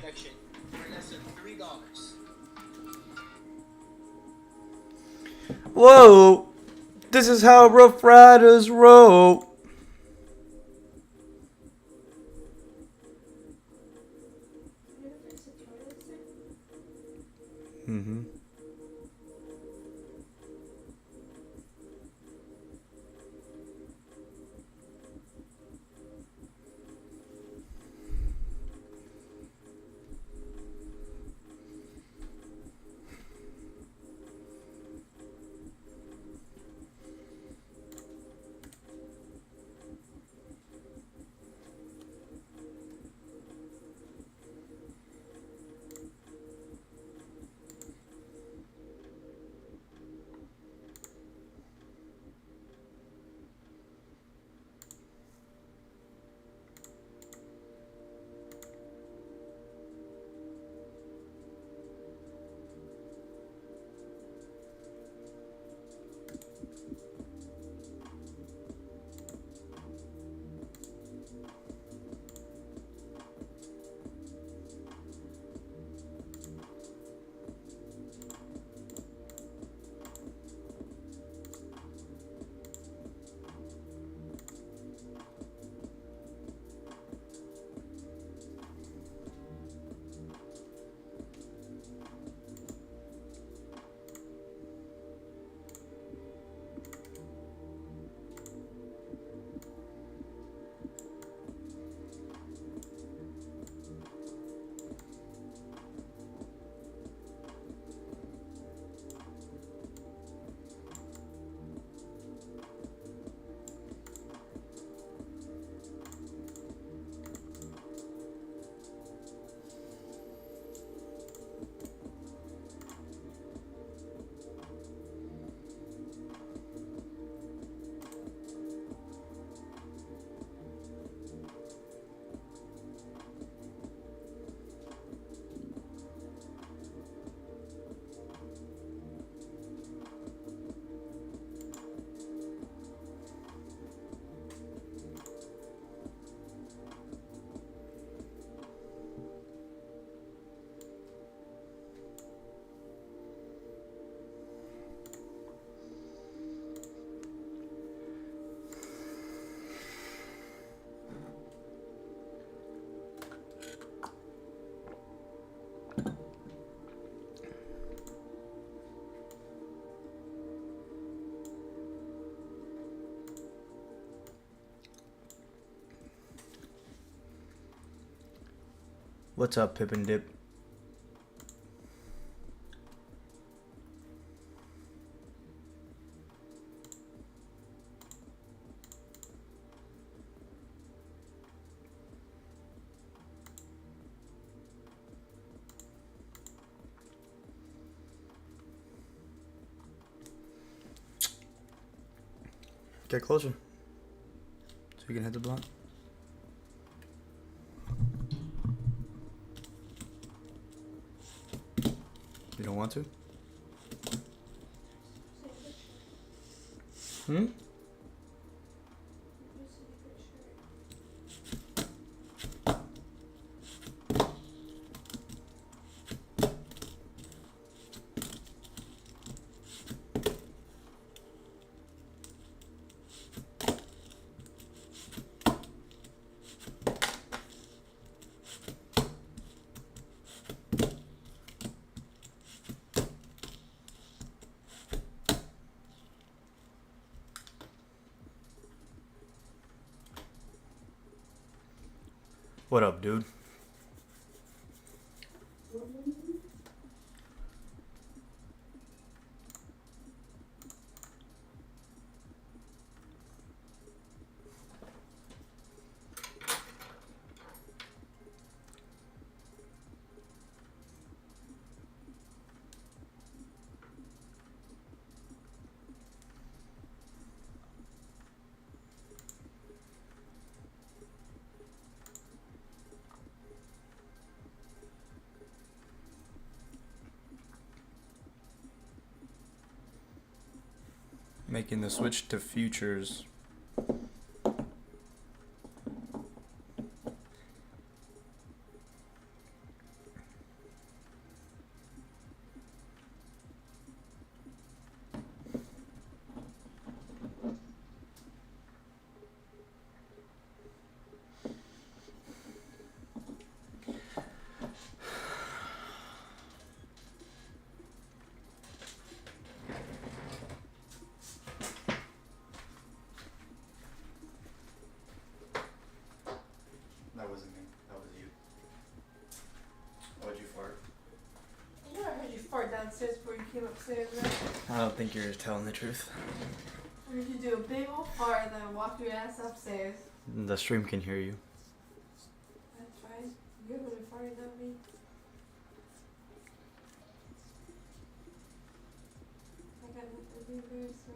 connection for less than $3. Whoa! This is how Rough Riders roll. Mm-hmm. What's up, Pip and Dip? Get closer so you can hit the blunt. You don't want to? Hmm? What up, dude? Making the switch to futures. downstairs before you came upstairs, right? I don't think you're telling the truth. Or did you do a big old fart and then walk your ass upstairs? The stream can hear you. That's right. You're gonna fart, not me. I got nothing to be embarrassed for.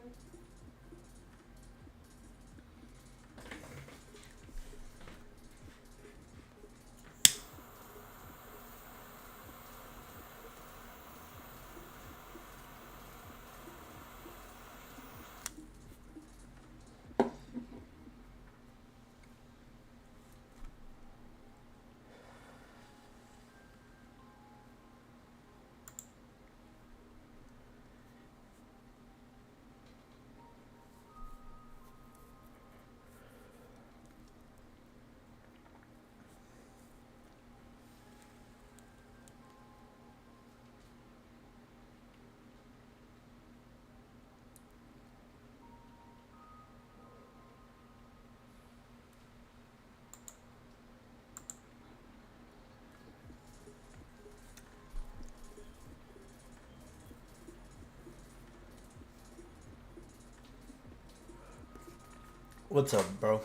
What's up, bro?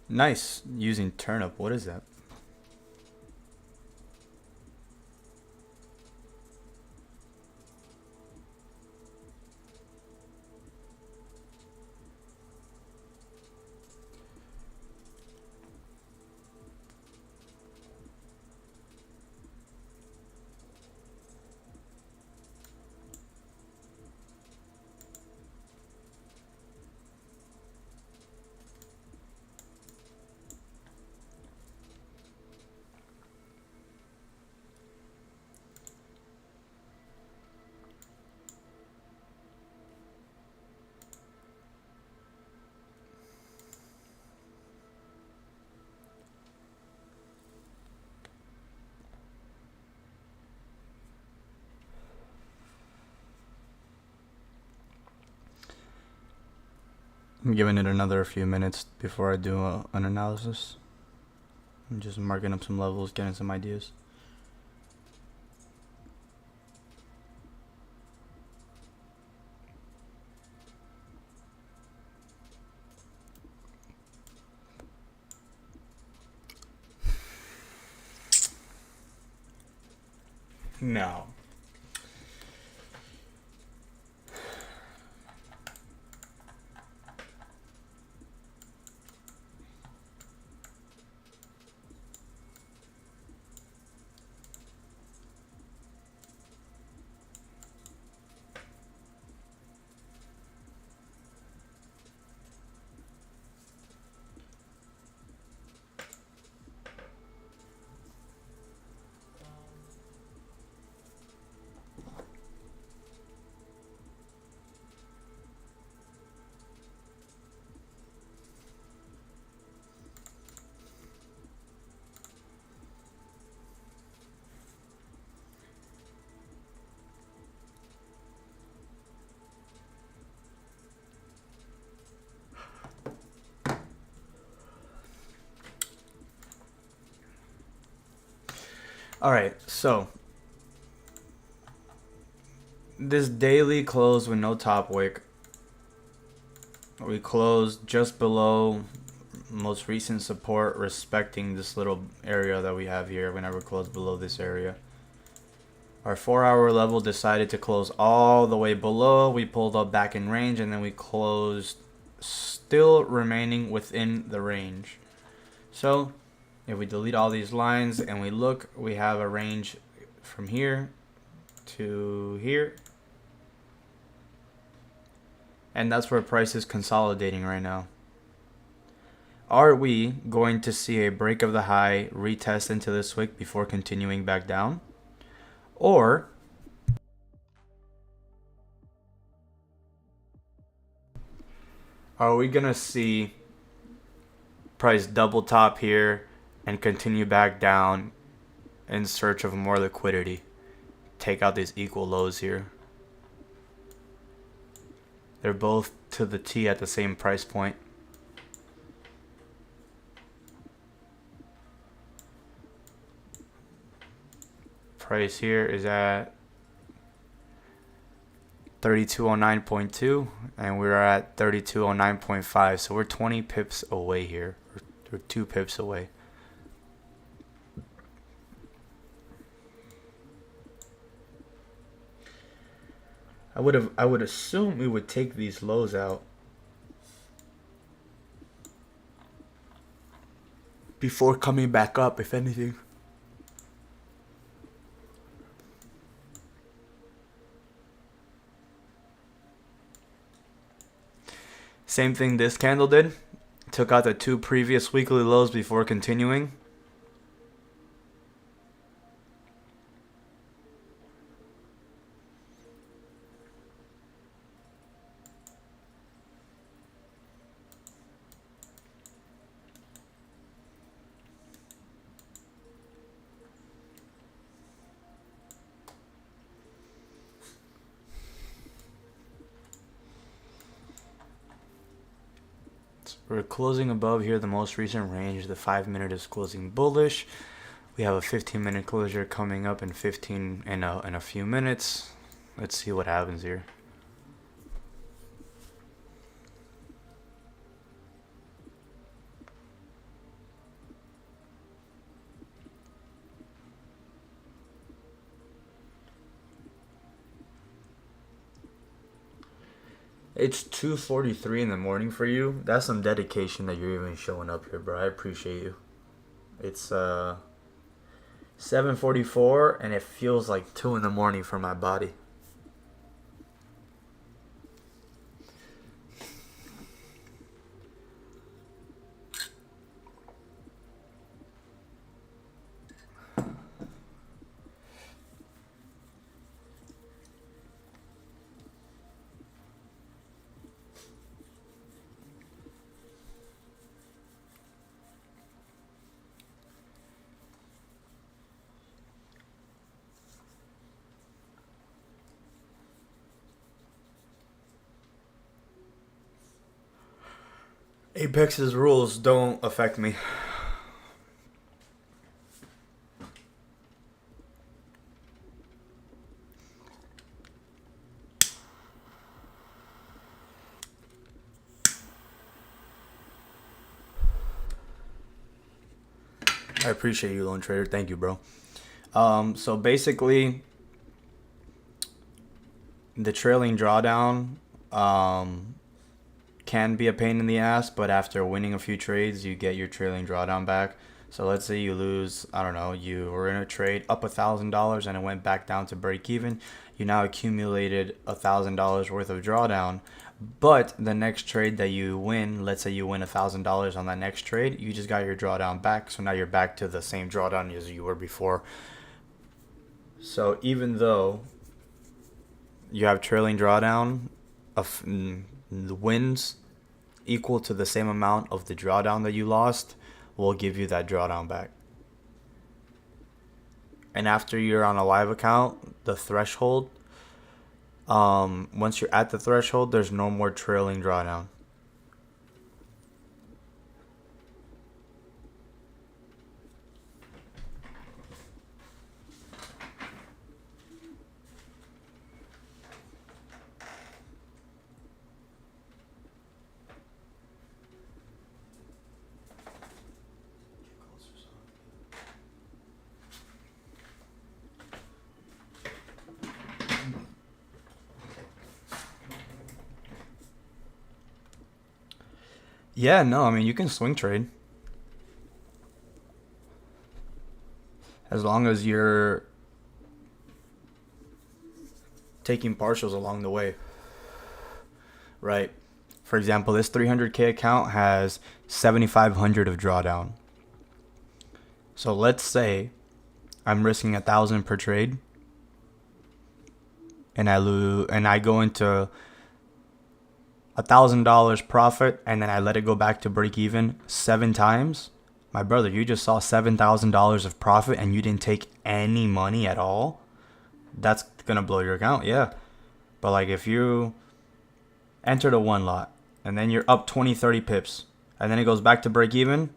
Nice. Using turnip. What is that? I'm giving it another few minutes before I do an analysis. I'm just marking up some levels, getting some ideas. No. All right, so this daily close with no top wick. We closed just below most recent support, respecting this little area that we have here. We never closed below this area. Our 4-hour level decided to close all the way below. We pulled up back in range, and then we closed still remaining within the range. So if we delete all these lines and we look, we have a range from here to here. And that's where price is consolidating right now. Are we going to see a break of the high, retest into this wick before continuing back down? Or are we going to see price double top here and continue back down in search of more liquidity? Take out these equal lows here. They're both to the T at the same price point. Price here is at 3209.2 and we're at 3209.5, so we're 20 pips away here. We're 2 pips away. I would assume we would take these lows out before coming back up, if anything. Same thing this candle did. Took out the 2 previous weekly lows before continuing. We're closing above here the most recent range. The 5-minute is closing bullish. We have a 15-minute closure coming up in a few minutes. Let's see what happens here. It's 2:43 in the morning for you. That's some dedication that you're even showing up here, bro. I appreciate you. It's 7:44 and it feels like 2 in the morning for my body. Apex's rules don't affect me. I appreciate you, Lone Trader. Thank you, bro. So basically, the trailing drawdown can be a pain in the ass, but after winning a few trades, you get your trailing drawdown back. So let's say you lose, I don't know, you were in a trade up $1,000 and it went back down to break even. You now accumulated $1,000 worth of drawdown, but the next trade that you win, let's say you win $1,000 on that next trade, you just got your drawdown back. So now you're back to the same drawdown as you were before. So even though you have trailing drawdown of the wins equal to the same amount of the drawdown that you lost, will give you that drawdown back. And after you're on a live account, the threshold, once you're at the threshold, there's no more trailing drawdown. Yeah, no, I mean, you can swing trade. As long as you're taking partials along the way. Right. For example, this 300K account has 7,500 of drawdown. So let's say I'm risking 1,000 per trade, and I go into $1,000 profit, and then I let it go back to break even 7 times. My brother, you just saw $7,000 of profit, and you didn't take any money at all. That's gonna blow your account, yeah. But like if you entered a one lot, and then you're up 20, 30 pips, and then it goes back to break even,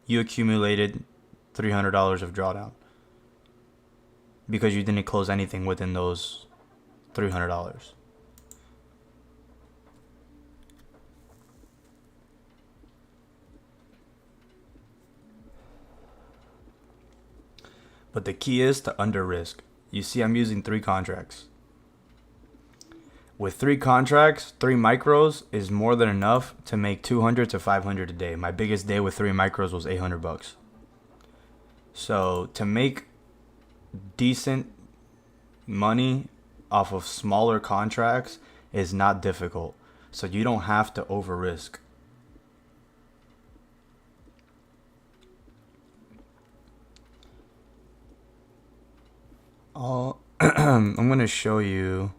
you accumulated $300 of drawdown because you didn't close anything within those $300. But the key is to under risk. You see, I'm using 3 contracts. With 3 contracts, 3 micros is more than enough to make 200 to 500 a day. My biggest day with 3 micros was $800. So to make decent money off of smaller contracts is not difficult. So you don't have to over risk. I'm going to show you.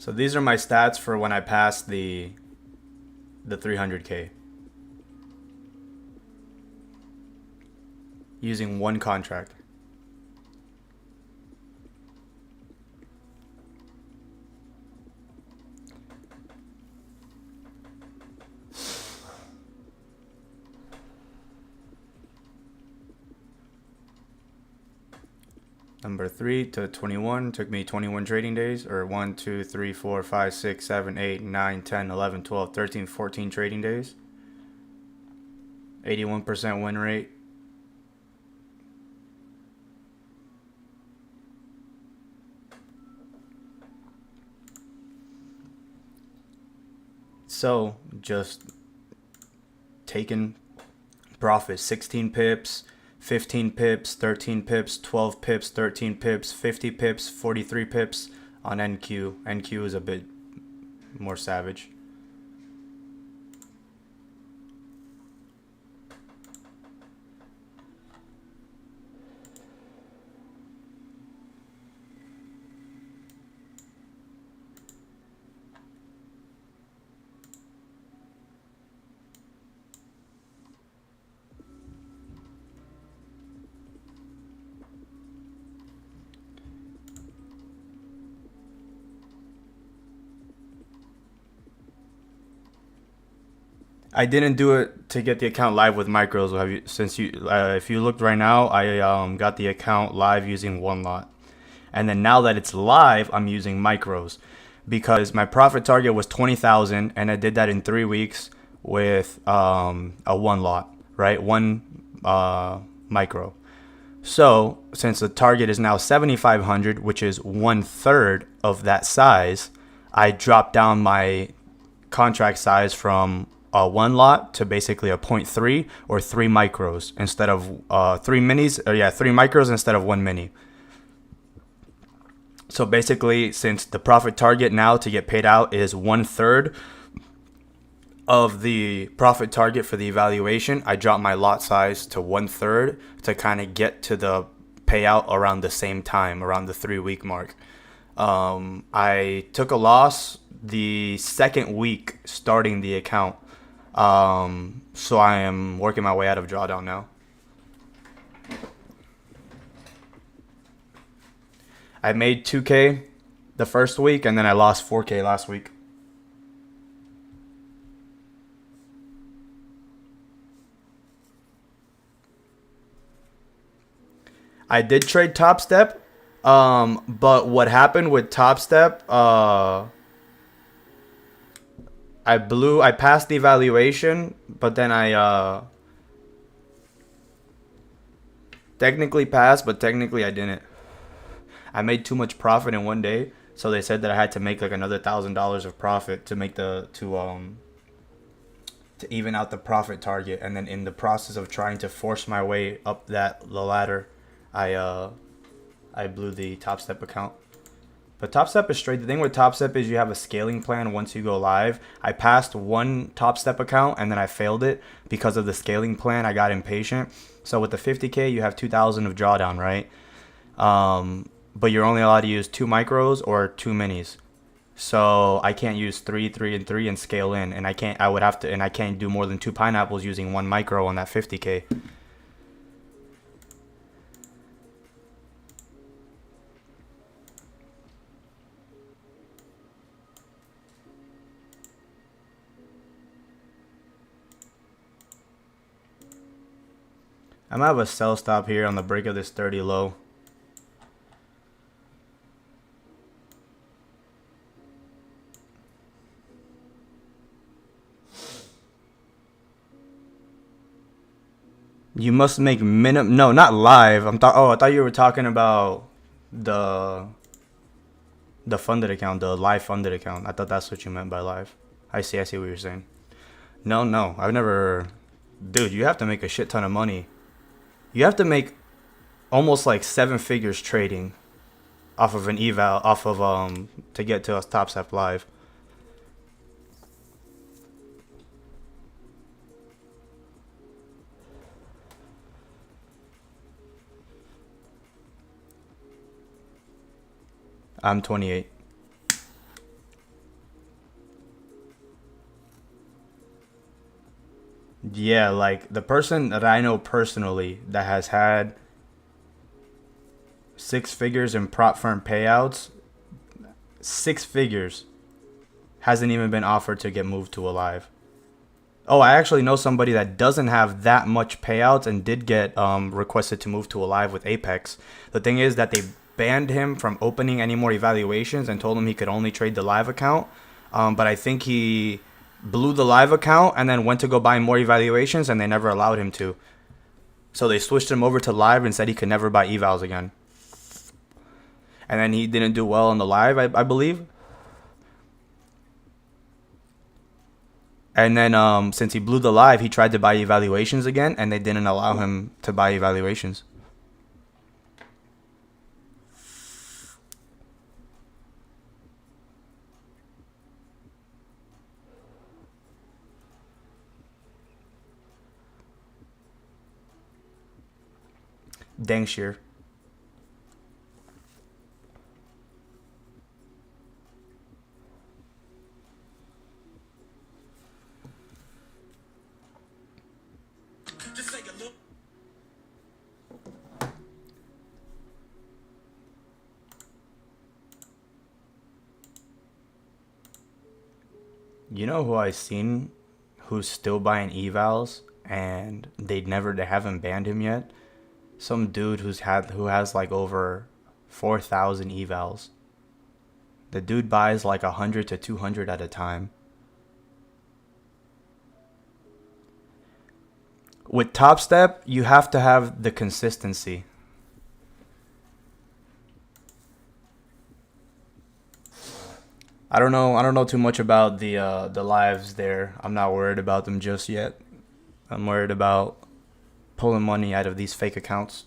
So these are my stats for when I passed the 300K using 1 contract. Number 3 to 21 took me 21 trading days, or 1, 2, 3, 4, 5, 6, 7, 8, 9, 10, 11, 12, 13, 14 trading days. 81% win rate. So just taking profit, 16 pips, 15 pips, 13 pips, 12 pips, 13 pips, 50 pips, 43 pips on NQ. NQ is a bit more savage. I didn't do it to get the account live with micros. If you looked right now, I got the account live using 1 lot, and then now that it's live, I'm using micros because my profit target was 20,000, and I did that in 3 weeks with a 1 lot, right? 1 micro. So since the target is now 7,500, which is 1/3 of that size, I dropped down my contract size from a 1 lot to basically a 0.3 or 3 micros instead of 3 minis. 3 micros instead of 1 mini. So basically, since the profit target now to get paid out is 1/3 of the profit target for the evaluation, I dropped my lot size to 1/3 to kind of get to the payout around the same time, around the 3-week mark. I took a loss the second week starting the account. So I am working my way out of drawdown now. I made 2K the first week, and then I lost 4K last week. I did trade Top Step, but what happened with Top Step, I passed the evaluation, but then I technically passed, but technically I didn't. I made too much profit in one day, so they said that I had to make like another $1,000 of profit to make to even out the profit target. And then in the process of trying to force my way up the ladder, I blew the Top Step account. But Top Step is straight. The thing with Top Step is you have a scaling plan once you go live. I passed one Top Step account and then I failed it because of the scaling plan. I got impatient. So with the 50K, you have 2,000 of drawdown, right? But you're only allowed to use 2 micros or 2 minis. So I can't use 3, 3, and 3 and scale in, and I can't do more than 2 pineapples using 1 micro on that 50K. I'm gonna have a sell stop here on the break of this 30 low. You must make minimum. No, not live. I thought you were talking about the funded account, the live funded account. I thought that's what you meant by live. I see what you're saying. No, I've never. Dude, you have to make a shit ton of money. You have to make almost like 7 figures trading off of an eval, to get to a Top Step live. I'm 28. Yeah, like the person that I know personally that has had 6 figures in prop firm payouts, 6 figures, hasn't even been offered to get moved to a live. Oh, I actually know somebody that doesn't have that much payouts and did get requested to move to a live with Apex. The thing is that they banned him from opening any more evaluations and told him he could only trade the live account. But I think he blew the live account and then went to go buy more evaluations, and they never allowed him to. So they switched him over to live and said he could never buy evals again. And then he didn't do well on the live, I believe. And then since he blew the live, he tried to buy evaluations again, and they didn't allow him to buy evaluations. Dang sheer. Just take a look. You know who I seen who's still buying evals and they haven't banned him yet? Some dude who has like over 4,000 evals. The dude buys like 100 to 200 at a time. With Top Step, you have to have the consistency. I don't know too much about the lives there. I'm not worried about them just yet. I'm worried about pulling money out of these fake accounts.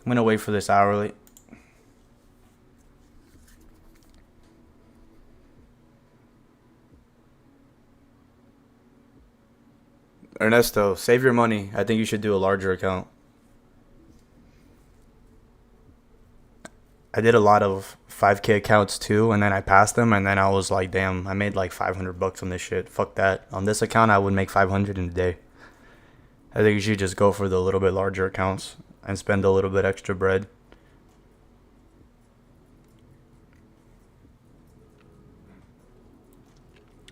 I'm gonna wait for this hourly. Ernesto, save your money. I think you should do a larger account. I did a lot of 5K accounts too, and then I passed them, and then I was like, damn, I made like $500 on this shit. Fuck that. On this account, I would make 500 in a day. I think you should just go for the little bit larger accounts and spend a little bit extra bread.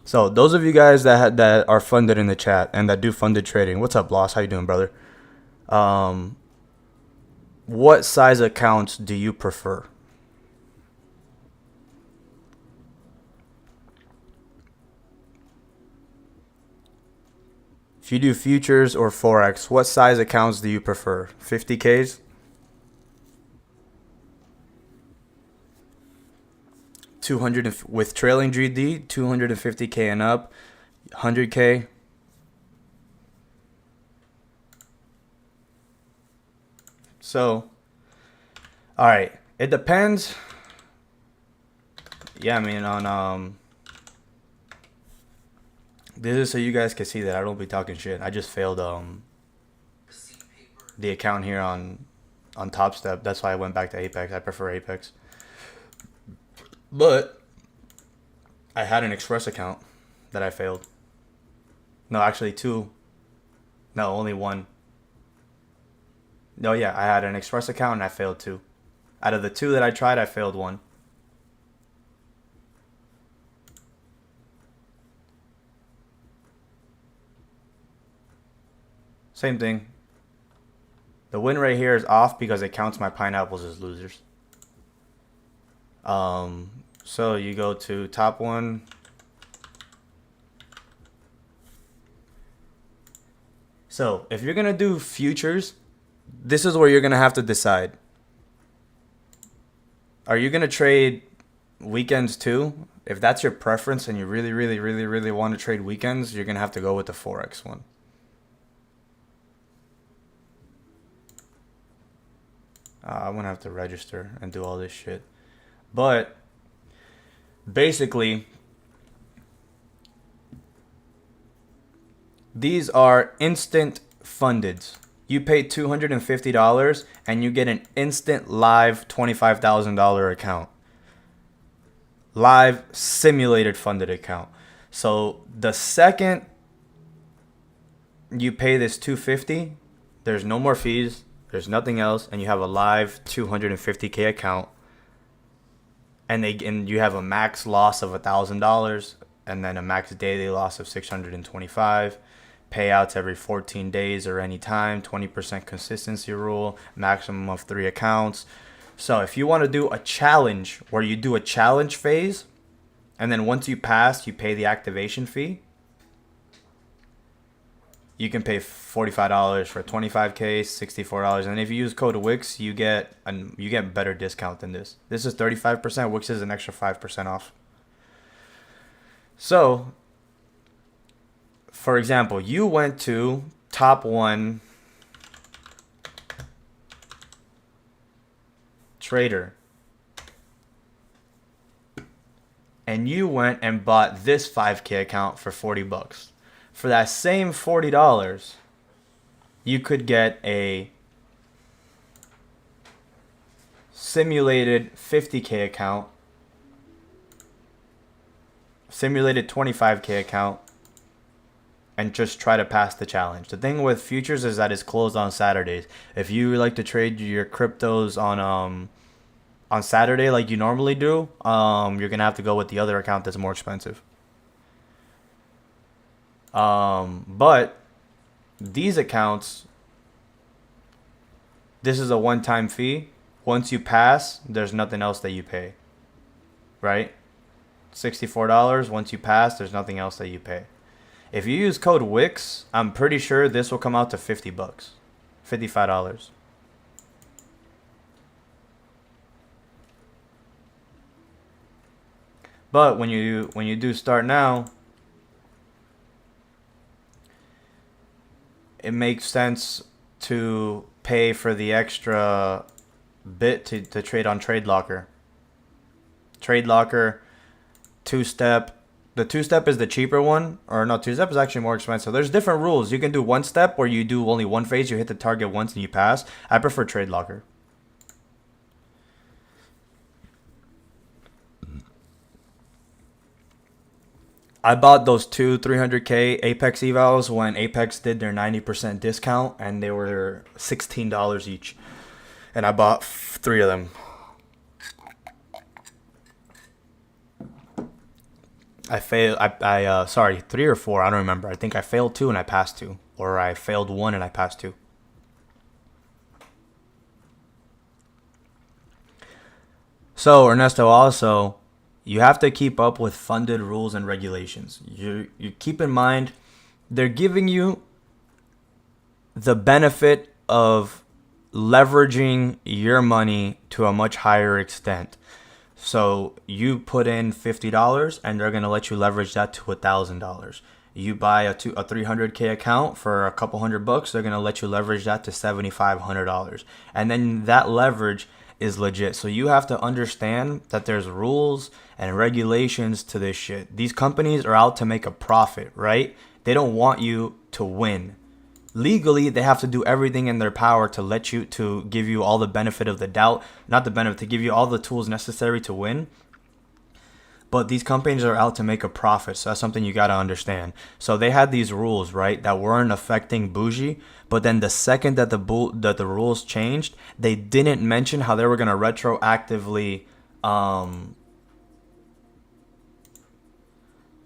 So those of you guys that are funded in the chat and that do funded trading, what's up, Loss? How you doing, brother? What size accounts do you prefer? If you do futures or forex, what size accounts do you prefer? 50Ks? 200 with trailing GD, 250K and up, 100K. So, all right, it depends. Yeah, I mean on this is so you guys can see that I don't be talking shit. I just failed the account here on Top Step. That's why I went back to Apex. I prefer Apex. But I had an Express account that I failed. No, actually two. No, only one. No, yeah, I had an Express account and I failed two. Out of the two that I tried, I failed one. Same thing. The win rate here is off because it counts my pineapples as losers. So you go to top one. So if you're gonna do futures, this is where you're gonna have to decide. Are you gonna trade weekends too? If that's your preference and you really want to trade weekends, you're gonna have to go with the Forex one. I'm gonna have to register and do all this shit. But basically, these are instant fundeds. You pay $250 and you get an instant live $25,000 account. Live simulated funded account. So the second you pay this $250, there's no more fees, there's nothing else, and you have a live $250K account. And you have a max loss of $1,000 and then a max daily loss of $625. Payouts every 14 days or any time. 20% consistency rule. Maximum of 3 accounts. So if you want to do a challenge where you do a challenge phase, and then once you pass, you pay the activation fee. You can pay $45 for 25K, $64, and if you use code WIX, you get better discount than this. This is 35%. WIX is an extra 5% off. So, for example, you went to top one trader, and you went and bought this 5K account for $40. For that same $40, you could get a simulated 50K account, simulated 25K account, and just try to pass the challenge. The thing with futures is that it's closed on Saturdays. If you like to trade your cryptos on Saturday like you normally do, you're gonna have to go with the other account that's more expensive. But these accounts, this is a one-time fee. Once you pass, there's nothing else that you pay, right? $64. Once you pass, there's nothing else that you pay. If you use code WIX, I'm pretty sure this will come out to $50, $55. But when you do start now, it makes sense to pay for the extra bit to trade on Trade Locker. Trade Locker, 2-step, The two-step is the cheaper one, or no, two-step is actually more expensive. There's different rules. You can do one step where you do only one phase, you hit the target once and you pass. I prefer trade locker. I bought those two 300K Apex evals when Apex did their 90% discount, and they were $16 each. And I bought 3 of them. I failed. Sorry, 3 or 4. I don't remember. I think I failed 2 and I passed 2, or I failed 1 and I passed 2. So Ernesto, also, you have to keep up with funded rules and regulations. You keep in mind, they're giving you the benefit of leveraging your money to a much higher extent. So you put in $50 and they're going to let you leverage that to $1,000. You buy a 300K account for a couple $100, they're going to let you leverage that to $7,500. And then that leverage is legit. So you have to understand that there's rules and regulations to this shit. These companies are out to make a profit, right? They don't want you to win. Legally, they have to do everything in their power to give you all the benefit of the doubt, not the benefit, to give you all the tools necessary to win. But these companies are out to make a profit, so that's something you got to understand. So they had these rules, right, that weren't affecting Bougie, but then the second that the rules changed, they didn't mention how they were going to retroactively I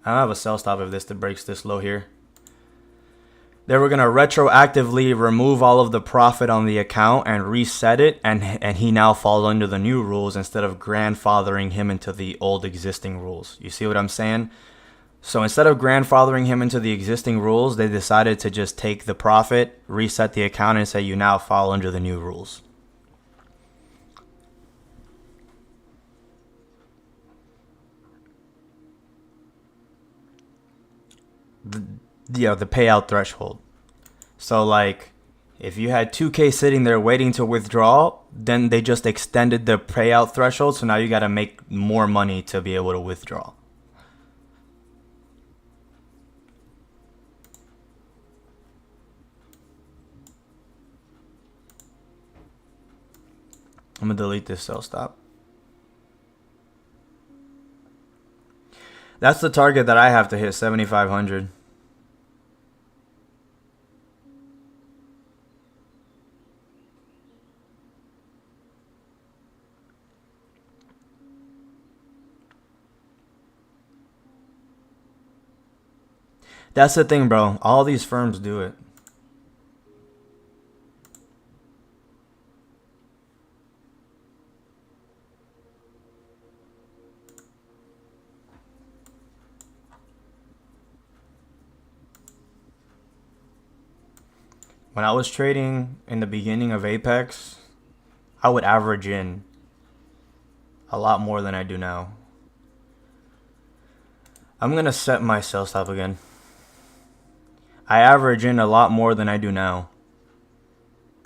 don't have a sell stop if this breaks this low here. They were going to retroactively remove all of the profit on the account and reset it, and he now falls under the new rules instead of grandfathering him into the old existing rules. You see what I'm saying? So instead of grandfathering him into the existing rules, they decided to just take the profit, reset the account, and say you now fall under the new rules. The payout threshold. So like if you had 2K sitting there waiting to withdraw, then they just extended the payout threshold, so now you got to make more money to be able to withdraw. I'm going to delete this sell stop. That's the target that I have to hit, 7,500. That's the thing, bro. All these firms do it. When I was trading in the beginning of Apex, I would average in a lot more than I do now. I'm going to set my sell stop again. I average in a lot more than I do now.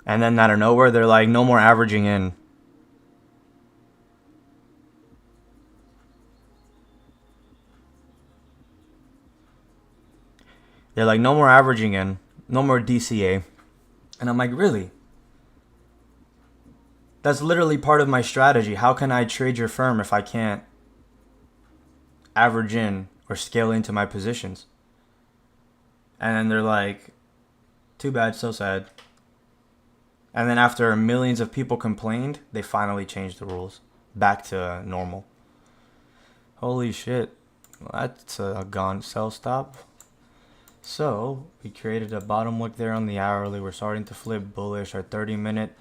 And then out of nowhere, they're like, no more averaging in. They're like, no more averaging in. No more DCA. And I'm like, really? That's literally part of my strategy. How can I trade your firm if I can't average in or scale into my positions? And then they're like, too bad, so sad. And then after millions of people complained, they finally changed the rules back to normal. Holy shit. Well, that's a gone sell stop. So we created a bottom wick there on the hourly. We're starting to flip bullish. Our 30-minute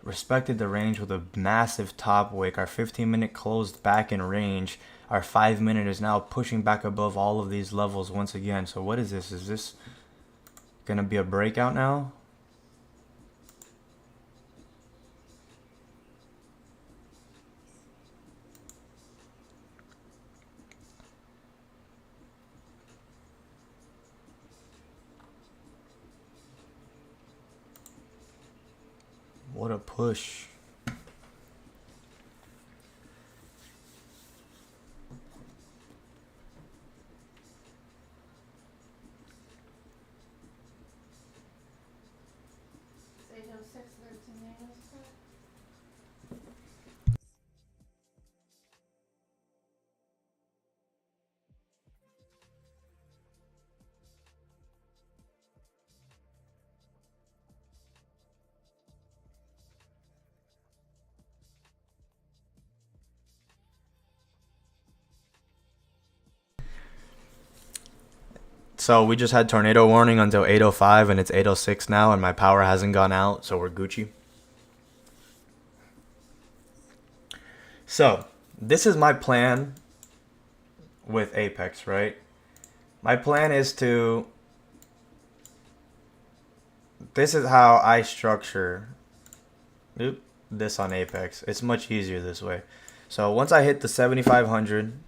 respected the range with a massive top wick. Our 15-minute closed back in range. Our 5-minute is now pushing back above all of these levels once again. So what is this? Is this going to be a breakout now? What a push. So we just had tornado warning until 8:05, and it's 8:06 now, and my power hasn't gone out, so we're Gucci. So this is my plan with Apex, right? My plan is to... This is how I structure this on Apex. It's much easier this way. So once I hit the 7,500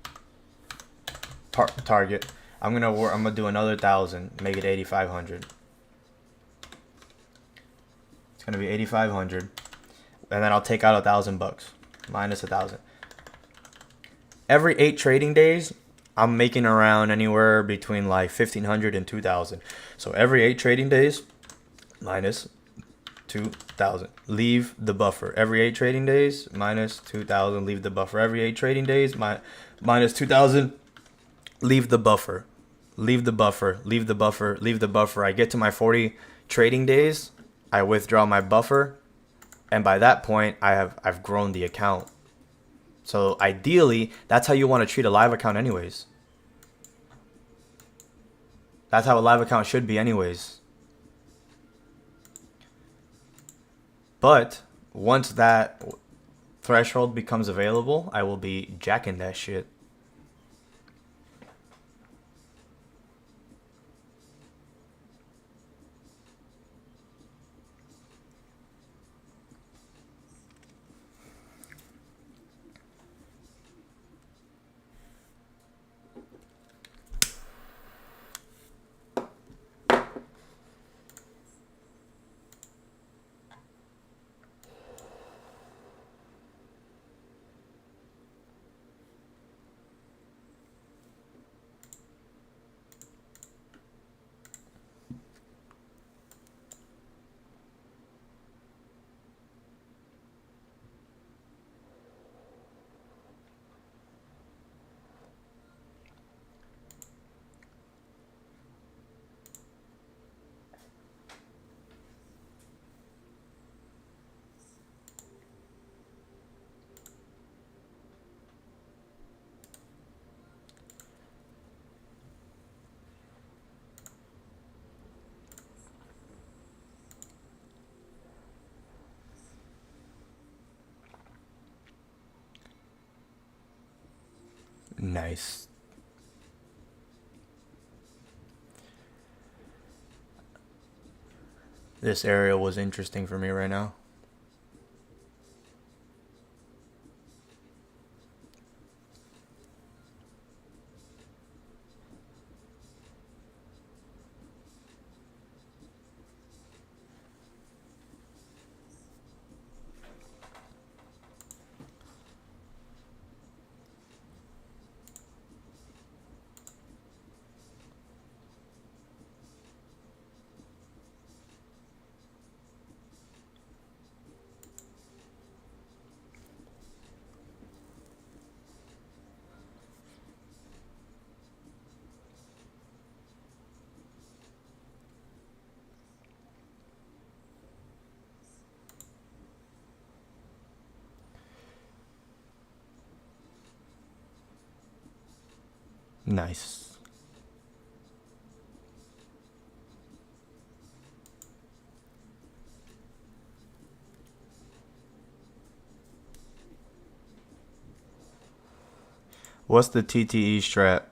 target, I'm gonna do another 1,000, make it 8,500. It's gonna be 8,500, and then I'll take out $1,000, minus 1,000. Every 8 trading days, I'm making around anywhere between like 1,500 and 2,000. So every 8 trading days, minus 2,000. Leave the buffer. Every 8 trading days, minus 2,000. Leave the buffer. Every 8 trading days, minus 2,000. Leave the buffer. Leave the buffer. Leave the buffer. Leave the buffer. I get to my 40 trading days. I withdraw my buffer, and by that point, I've grown the account. So ideally, that's how you want to treat a live account, anyways. That's how a live account should be, anyways. But once that threshold becomes available, I will be jacking that shit. Nice. This area was interesting for me right now. Nice. What's the TTE strat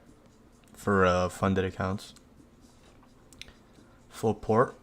for funded accounts? Full port?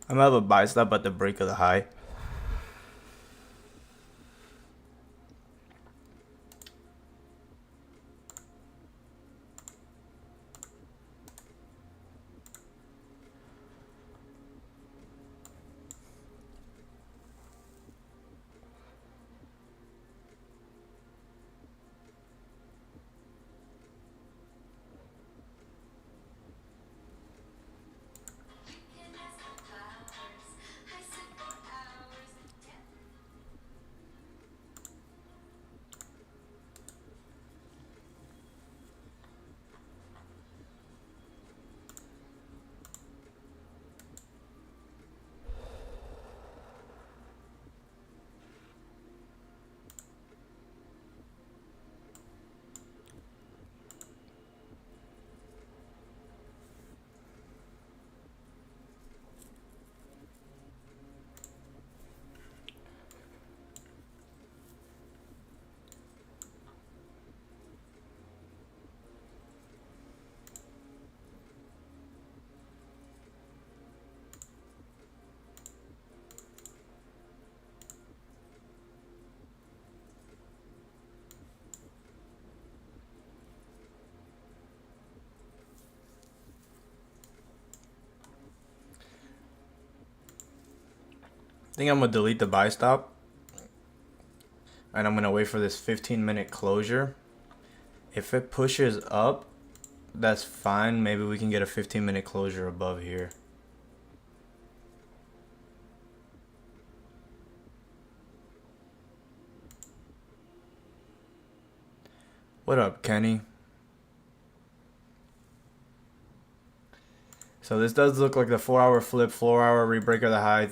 I'm gonna have a buy stop at the break of the high. I think I'm gonna delete the buy stop, and I'm gonna wait for this 15-minute closure. If it pushes up, that's fine. Maybe we can get a 15-minute closure above here. What up, Kenny? So this does look like the 4-hour flip, 4-hour rebreak of the high.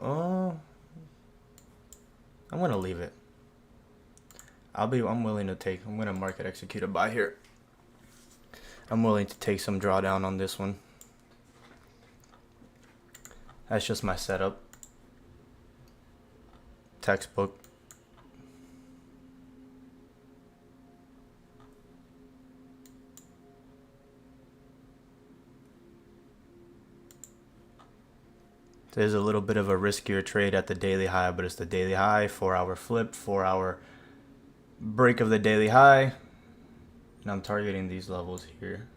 Oh, I'm gonna leave it. I'm willing to take. I'm gonna market execute a buy here. I'm willing to take some drawdown on this one. That's just my setup. Textbook. There's a little bit of a riskier trade at the daily high, but it's the daily high, 4-hour flip, 4-hour break of the daily high. And I'm targeting these levels here.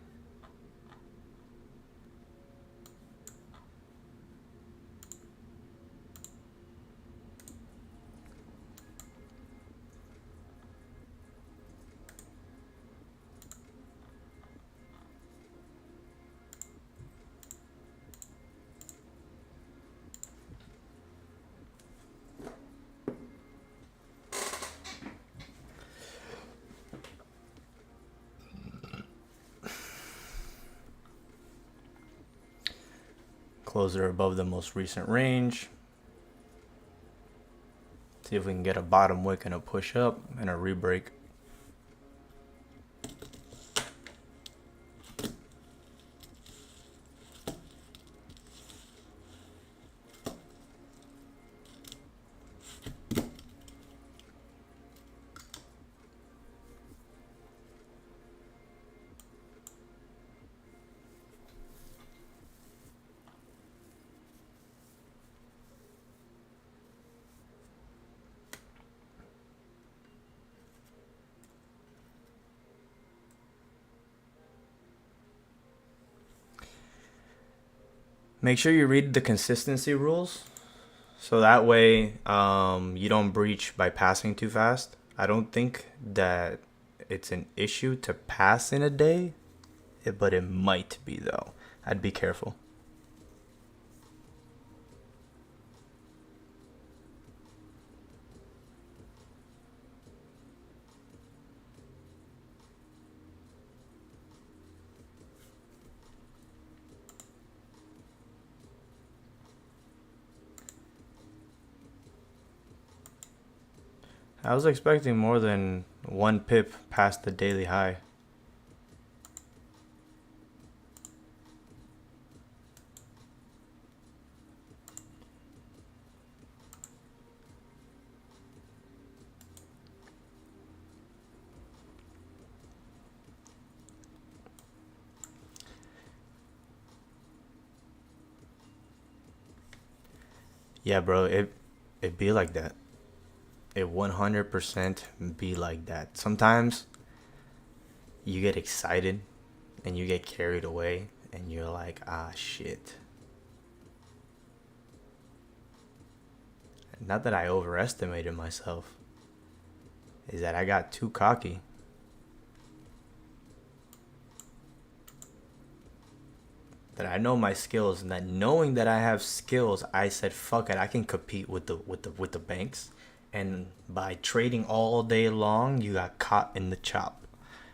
Closer above the most recent range. See if we can get a bottom wick and a push up and a rebreak. Make sure you read the consistency rules, so that way you don't breach by passing too fast. I don't think that it's an issue to pass in a day, but it might be though. I'd be careful. I was expecting more than 1 pip past the daily high. Yeah, bro, it be like that. It 100% be like that. Sometimes you get excited and you get carried away and you're like, ah, shit. Not that I overestimated myself, is that I got too cocky. That I know my skills, and that knowing that I have skills, I said, fuck it, I can compete with the banks. And by trading all day long, you got caught in the chop.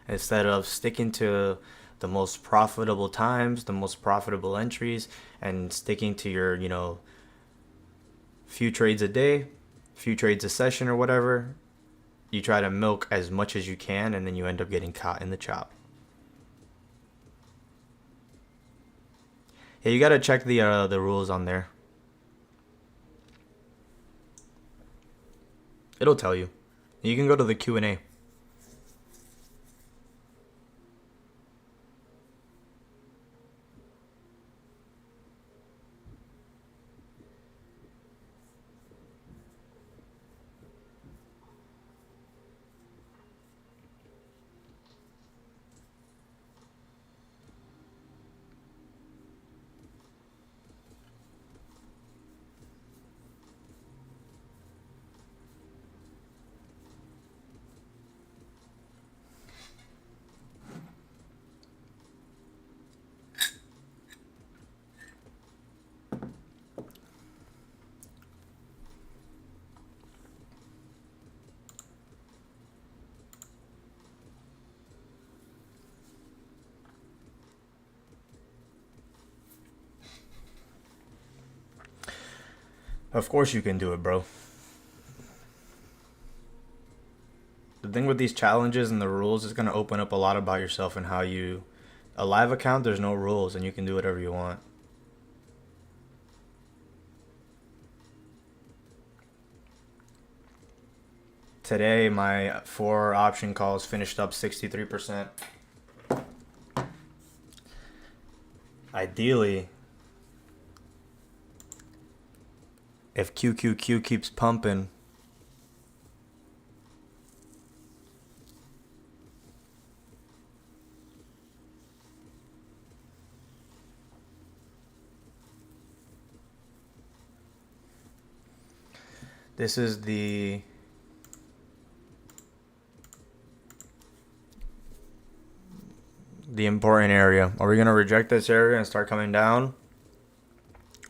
Instead of sticking to the most profitable times, the most profitable entries, and sticking to your, few trades a day, few trades a session or whatever, you try to milk as much as you can, and then you end up getting caught in the chop. Yeah, you gotta check the rules on there. It'll tell you. You can go to the Q&A. Of course you can do it, bro. The thing with these challenges and the rules is going to open up a lot about yourself and how you... A live account, there's no rules and you can do whatever you want. Today, my 4 option calls finished up 63%. Ideally, if QQQ keeps pumping, this is the important area. Are we going to reject this area and start coming down?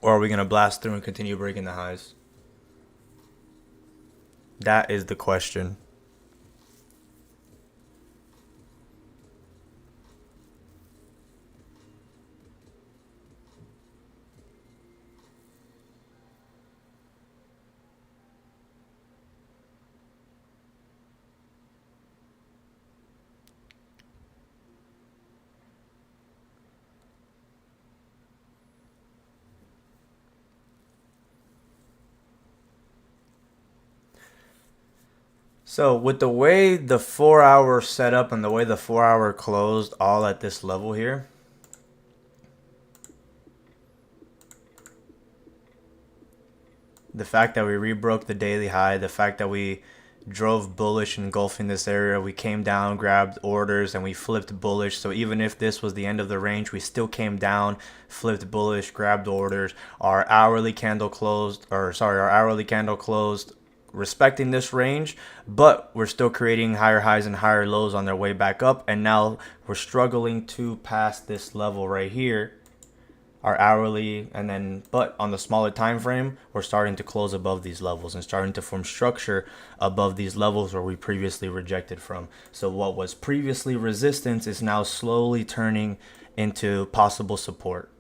Or are we going to blast through and continue breaking the highs? That is the question. So with the way the 4 hour set up and the way the 4 hour closed all at this level here, the fact that we rebroke the daily high, the fact that we drove bullish engulfing this area, we came down, grabbed orders, and we flipped bullish. So even if this was the end of the range, we still came down, flipped bullish, grabbed orders. Our hourly candle closed respecting this range, but we're still creating higher highs and higher lows on their way back up. And now we're struggling to pass this level right here, our hourly, and then but on the smaller time frame, we're starting to close above these levels and starting to form structure above these levels where we previously rejected from. So what was previously resistance is now slowly turning into possible support.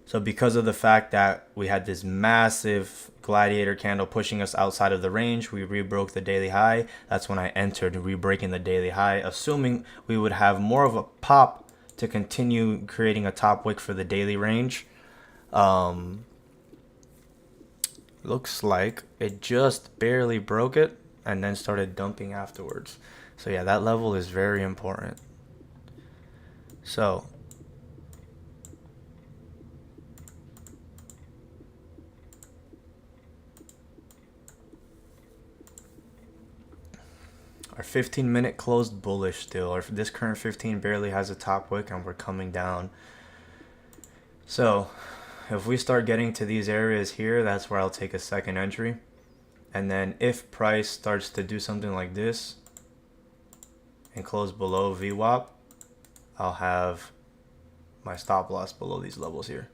So because of the fact that we had this massive gladiator candle pushing us outside of the range, we rebroke the daily high. That's when I entered, rebreaking the daily high, assuming we would have more of a pop to continue creating a top wick for the daily range. Looks like it just barely broke it and then started dumping afterwards. So yeah, that level is very important. So our 15-minute closed bullish still. This current 15 barely has a top wick and we're coming down. So if we start getting to these areas here, that's where I'll take a second entry. And then if price starts to do something like this and close below VWAP, I'll have my stop loss below these levels here.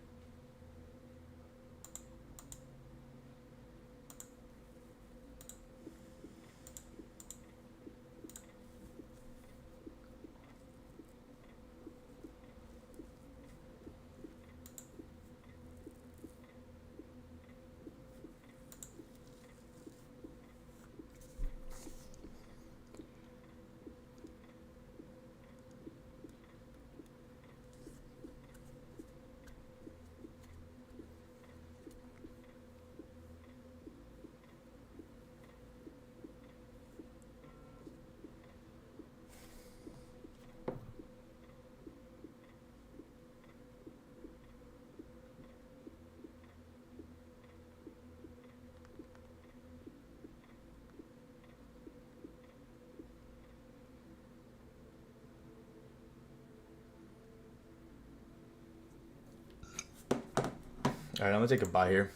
All right, I'm gonna take a buy here.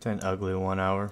An ugly 1 hour.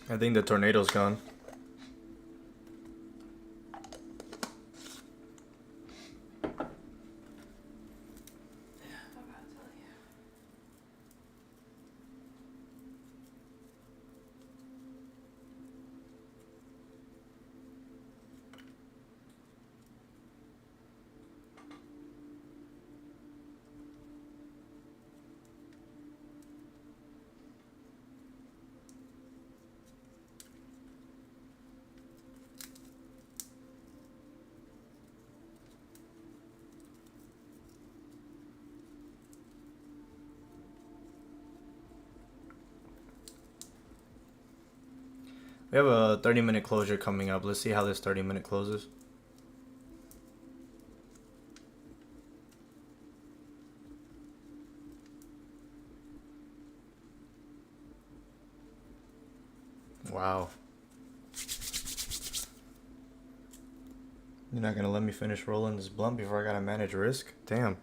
I think the tornado's gone. I gotta tell you. We have a 30-minute closure coming up. Let's see how this 30-minute closes. Wow. You're not gonna let me finish rolling this blunt before I gotta manage risk? Damn.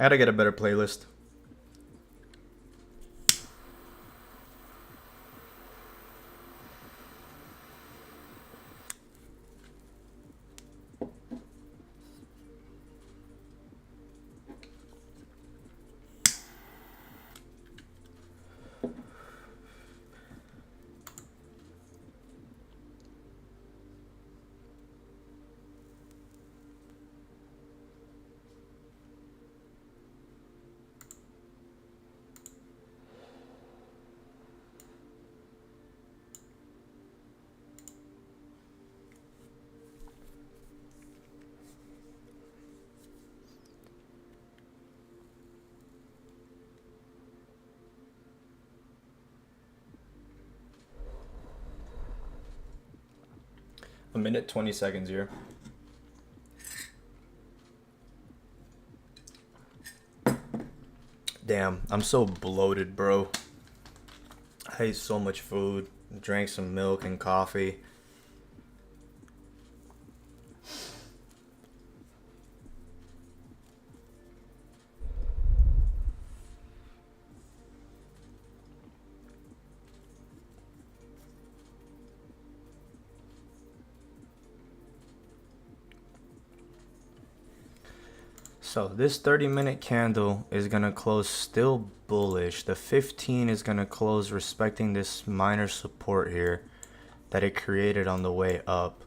I gotta get a better playlist. A minute, 20 seconds here. Damn, I'm so bloated, bro. I ate so much food, drank some milk and coffee. So this 30-minute candle is going to close still bullish. The 15 is going to close respecting this minor support here that it created on the way up.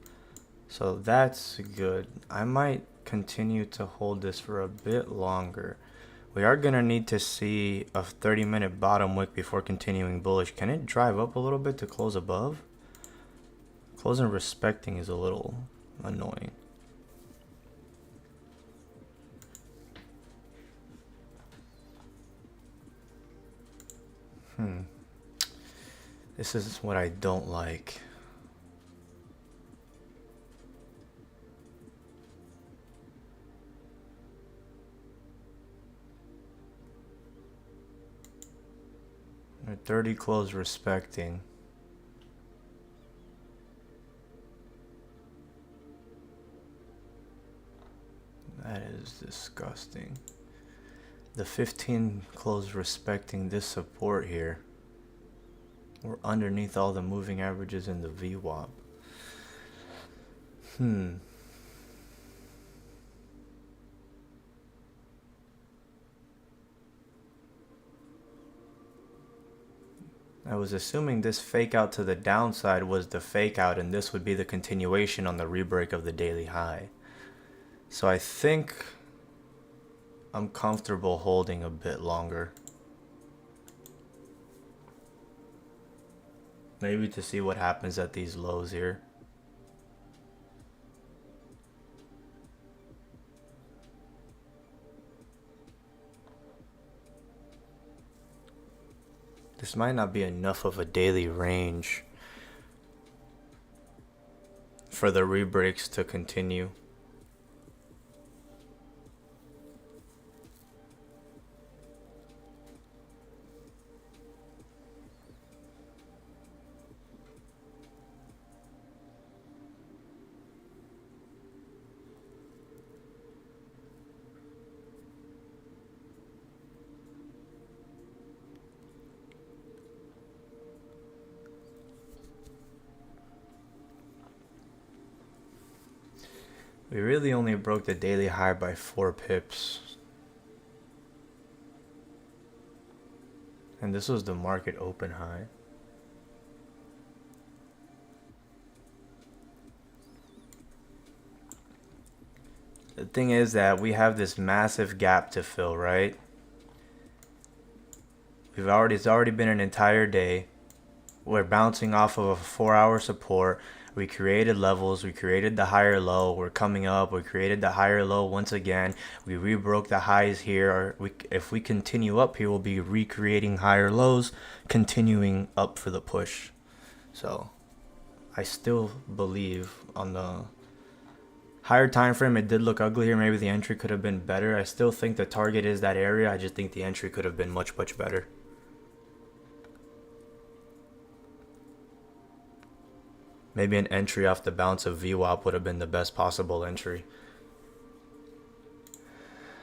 So that's good. I might continue to hold this for a bit longer. We are going to need to see a 30-minute bottom wick before continuing bullish. Can it drive up a little bit to close above? Closing respecting is a little annoying. This is what I don't like. A 30 close respecting. That is disgusting. The 15 close respecting this support here. We're underneath all the moving averages in the VWAP. I was assuming this fake out to the downside was the fake out and this would be the continuation on the rebreak of the daily high. So I think I'm comfortable holding a bit longer. Maybe to see what happens at these lows here. This might not be enough of a daily range for the rebreaks to continue. We really only broke the daily high by 4 pips. And this was the market open high. The thing is that we have this massive gap to fill, right? It's already been an entire day. We're bouncing off of a 4-hour support. We created levels. We created the higher low. We're coming up. We created the higher low once again. We rebroke the highs here. If we continue up here, we'll be recreating higher lows, continuing up for the push. So I still believe on the higher time frame, it did look ugly here. Maybe the entry could have been better. I still think the target is that area. I just think the entry could have been much, much better. Maybe an entry off the bounce of VWAP would have been the best possible entry.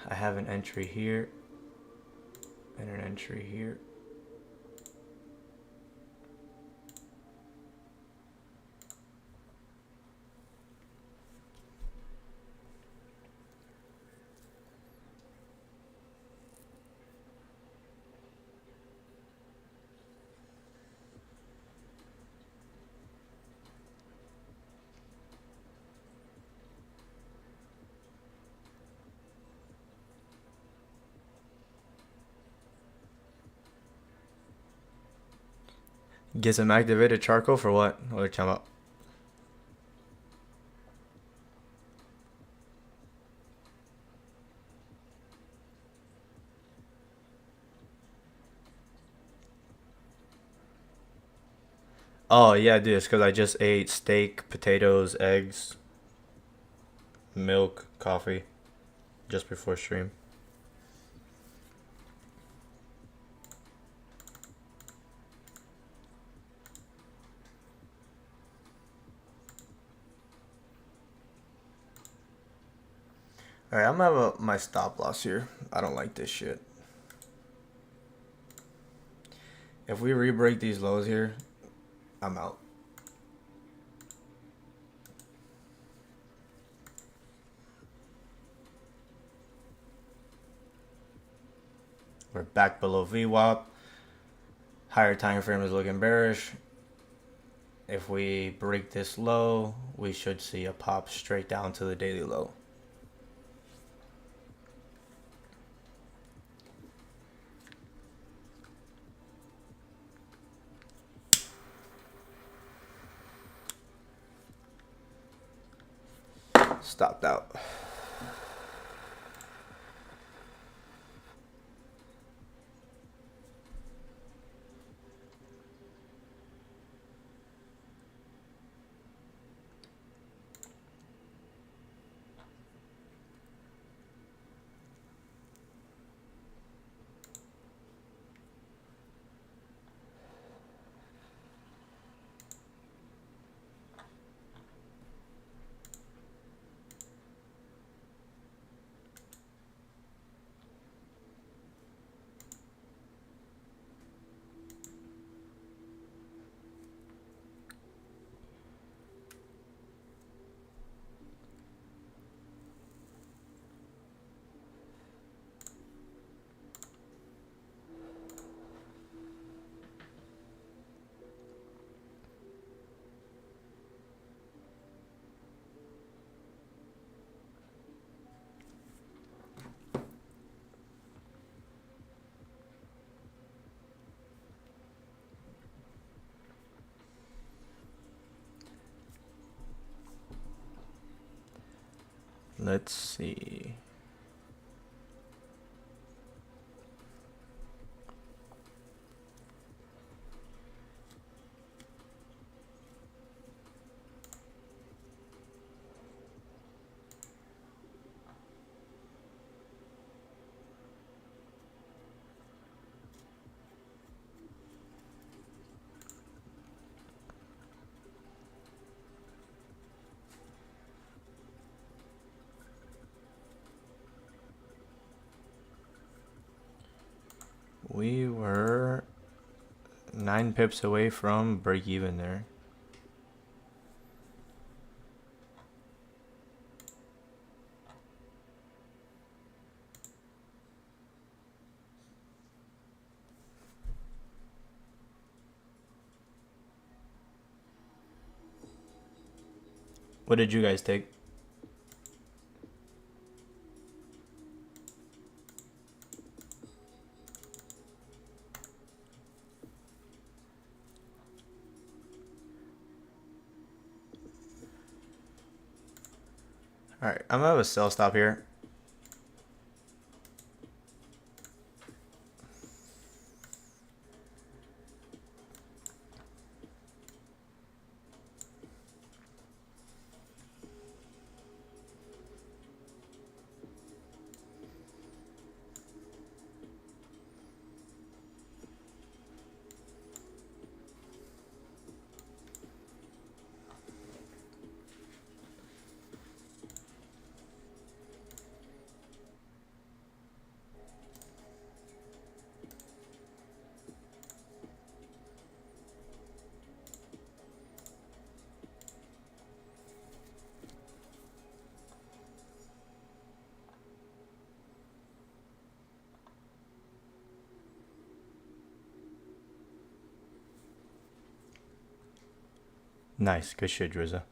I have an entry here and an entry here. Get some activated charcoal for what? What are you talking about? Oh yeah, dude, it's because I just ate steak, potatoes, eggs, milk, coffee just before stream. Alright, I'm gonna have my stop loss here. I don't like this shit. If we re-break these lows here, I'm out. We're back below VWAP. Higher time frame is looking bearish. If we break this low, we should see a pop straight down to the daily low. Stopped out. Let's see. We were 9 pips away from break even there. What did you guys take? Alright, I'm gonna have a sell stop here. Nice, good shit, Drizza.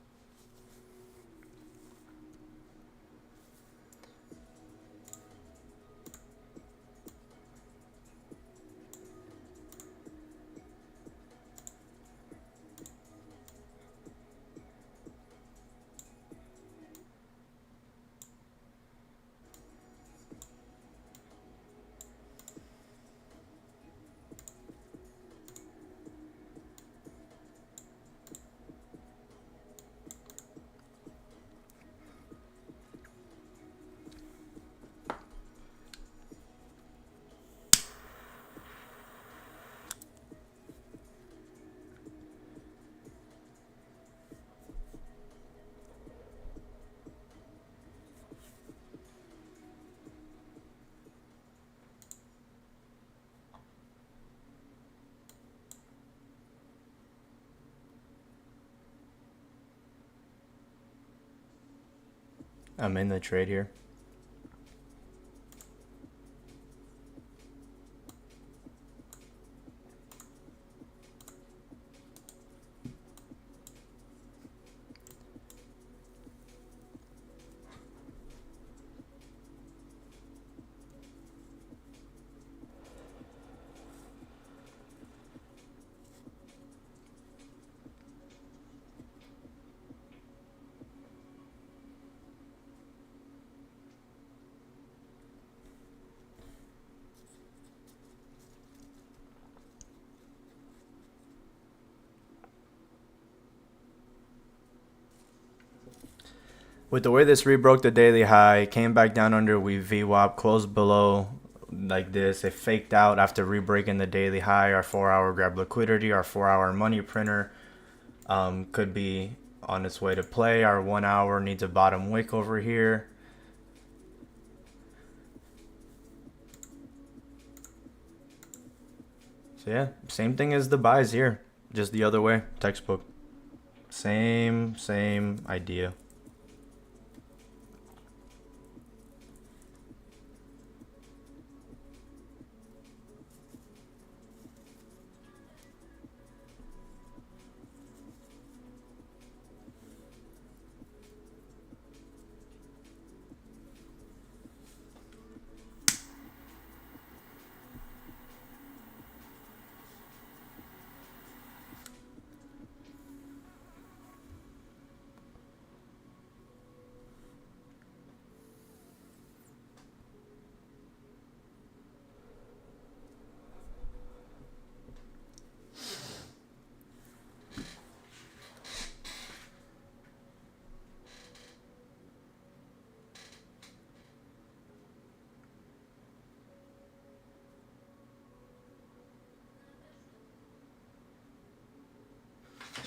I'm in the trade here. With the way this rebroke the daily high, came back down under, we VWAP, closed below like this. It faked out after rebreaking the daily high. Our 4-hour grab liquidity, our 4-hour money printer could be on its way to play. Our 1 hour needs a bottom wick over here. So yeah, same thing as the buys here, just the other way, textbook. Same idea.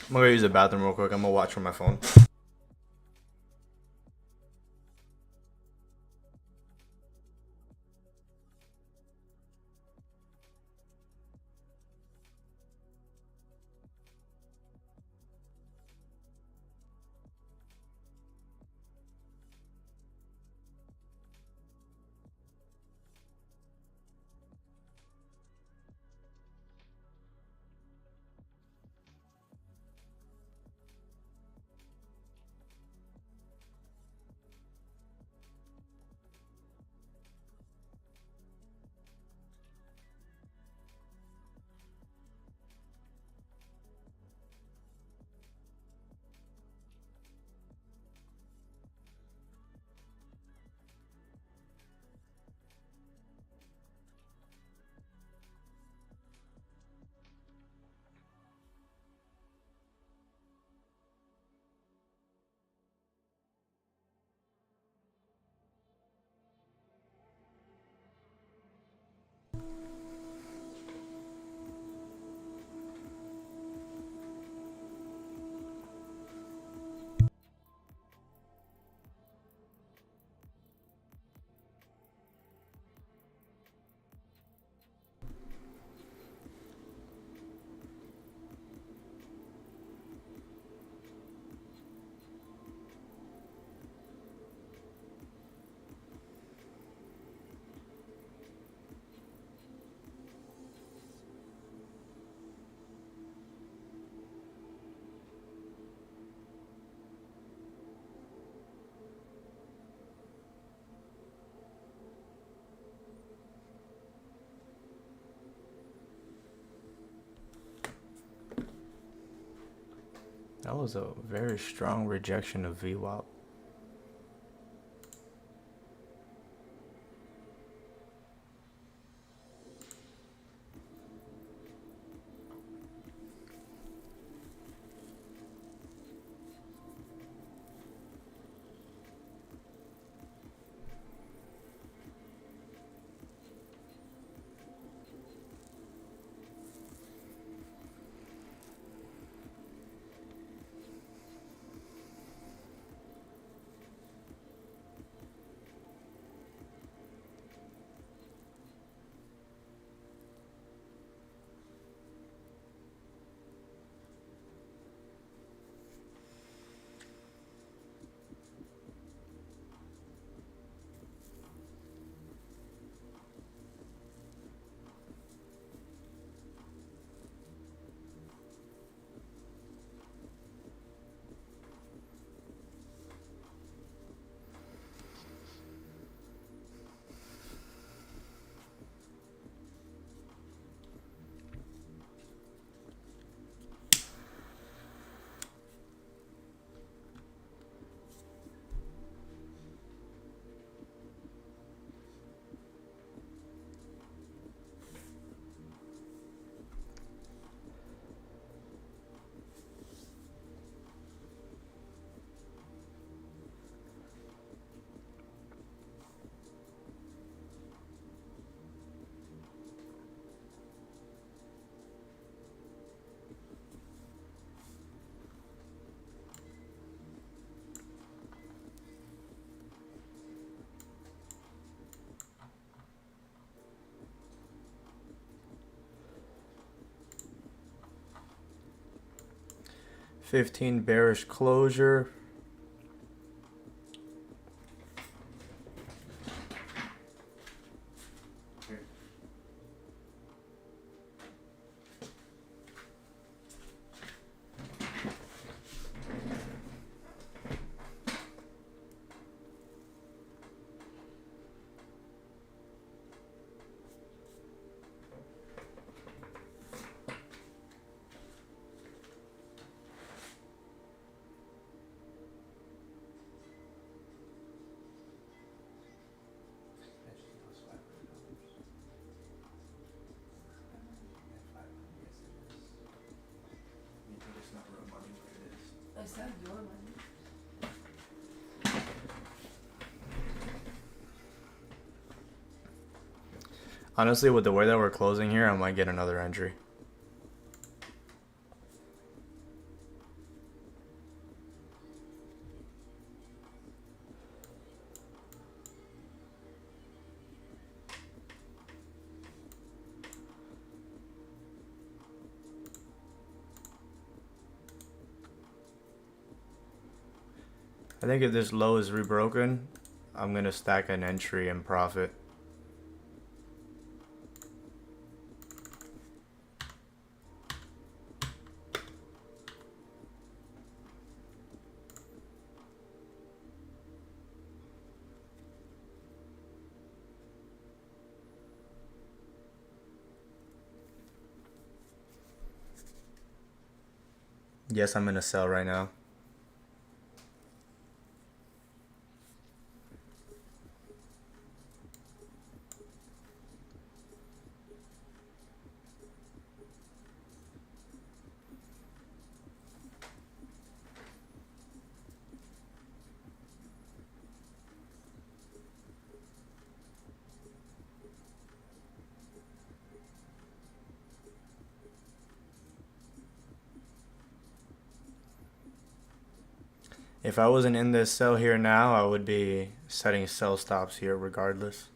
I'm gonna use the bathroom real quick. I'm gonna watch from my phone. That was a very strong rejection of VWAP. 15 bearish closure. I said your money. Honestly, with the way that we're closing here, I might get another entry. I think if this low is rebroken, I'm gonna stack an entry and profit. Yes, I'm gonna sell right now. If I wasn't in this sell here now, I would be setting sell stops here regardless.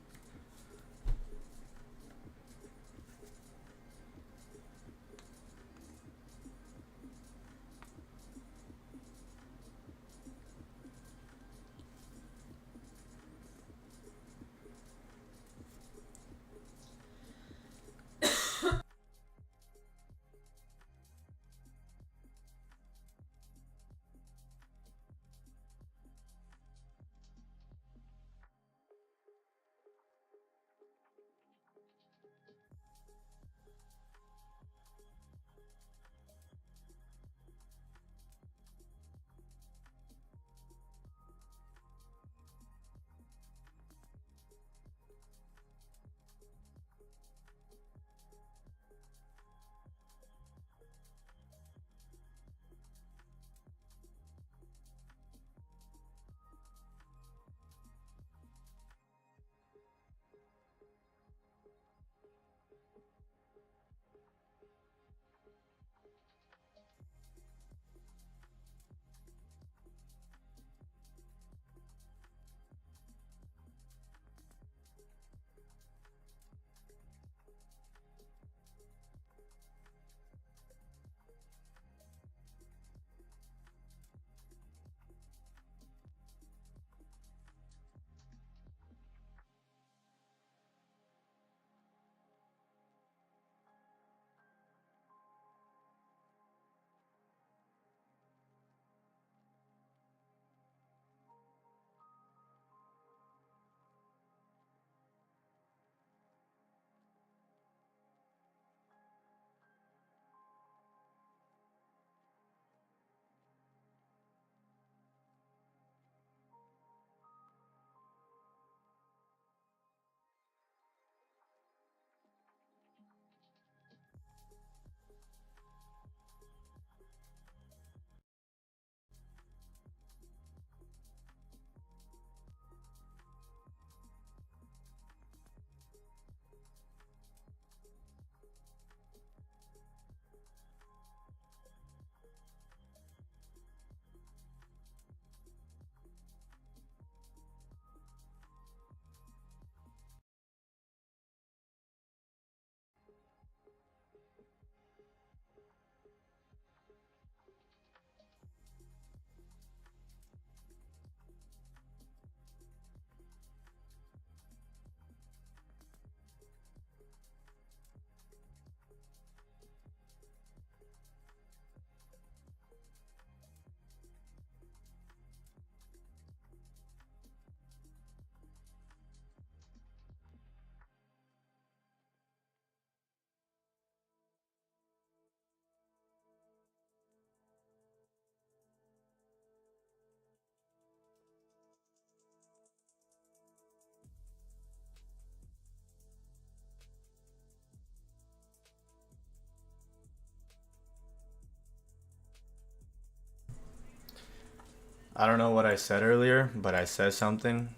I don't know what I said earlier, but I said something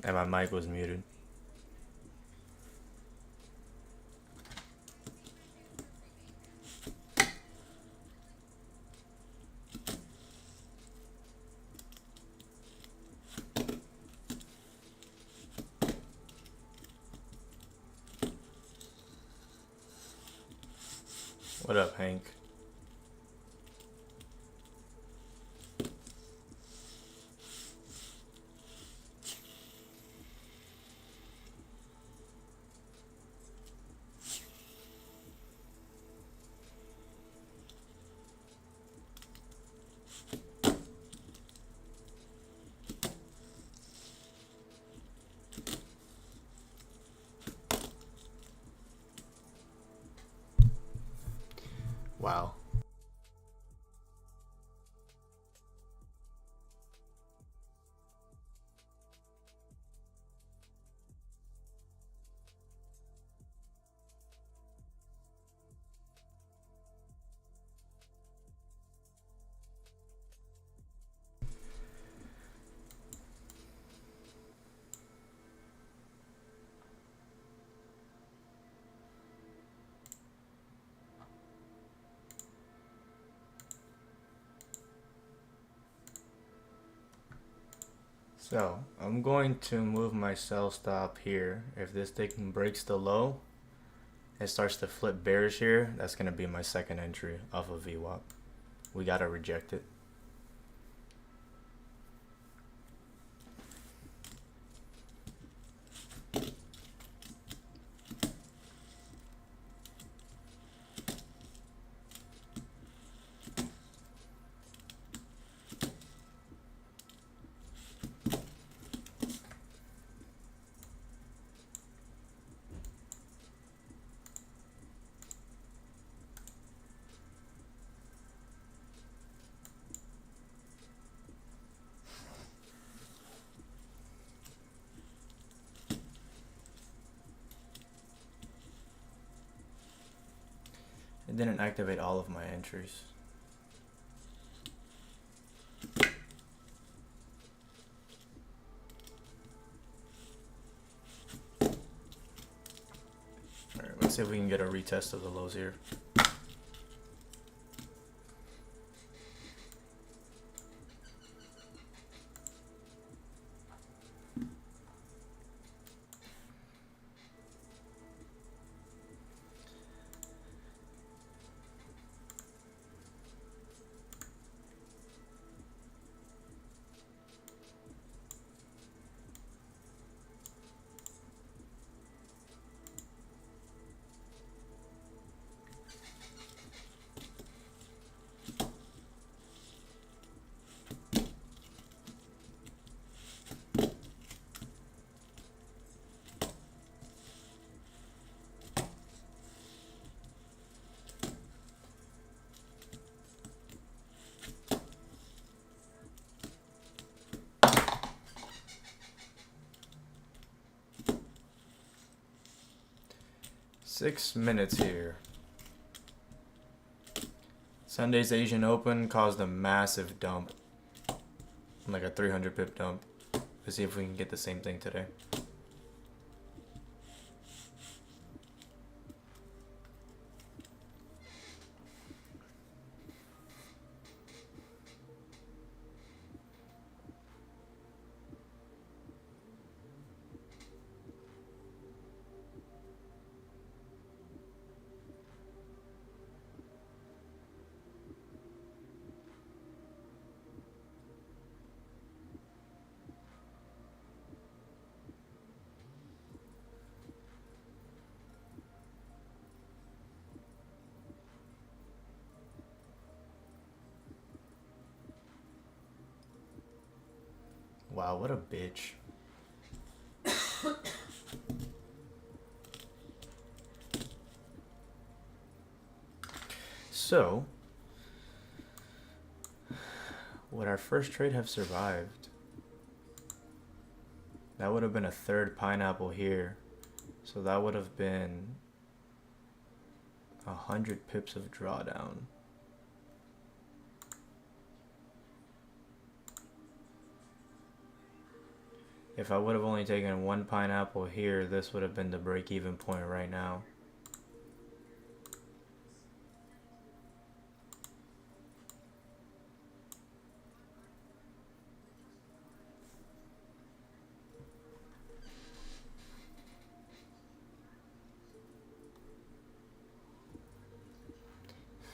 and my mic was muted. What up, Hank? Wow. So, I'm going to move my sell stop here. If this thing breaks the low, it starts to flip bearish here, that's going to be my second entry off of VWAP. We got to reject it. It didn't activate all of my entries. Alright, let's see if we can get a retest of the lows here. Six minutes here. Sunday's Asian Open caused a massive dump, like a 300 pip dump. Let's see if we can get the same thing today. Wow, what a bitch. So, would our first trade have survived? That would have been a third pineapple here. So that would have been 100 pips of drawdown. If I would have only taken one pineapple here, this would have been the break-even point right now.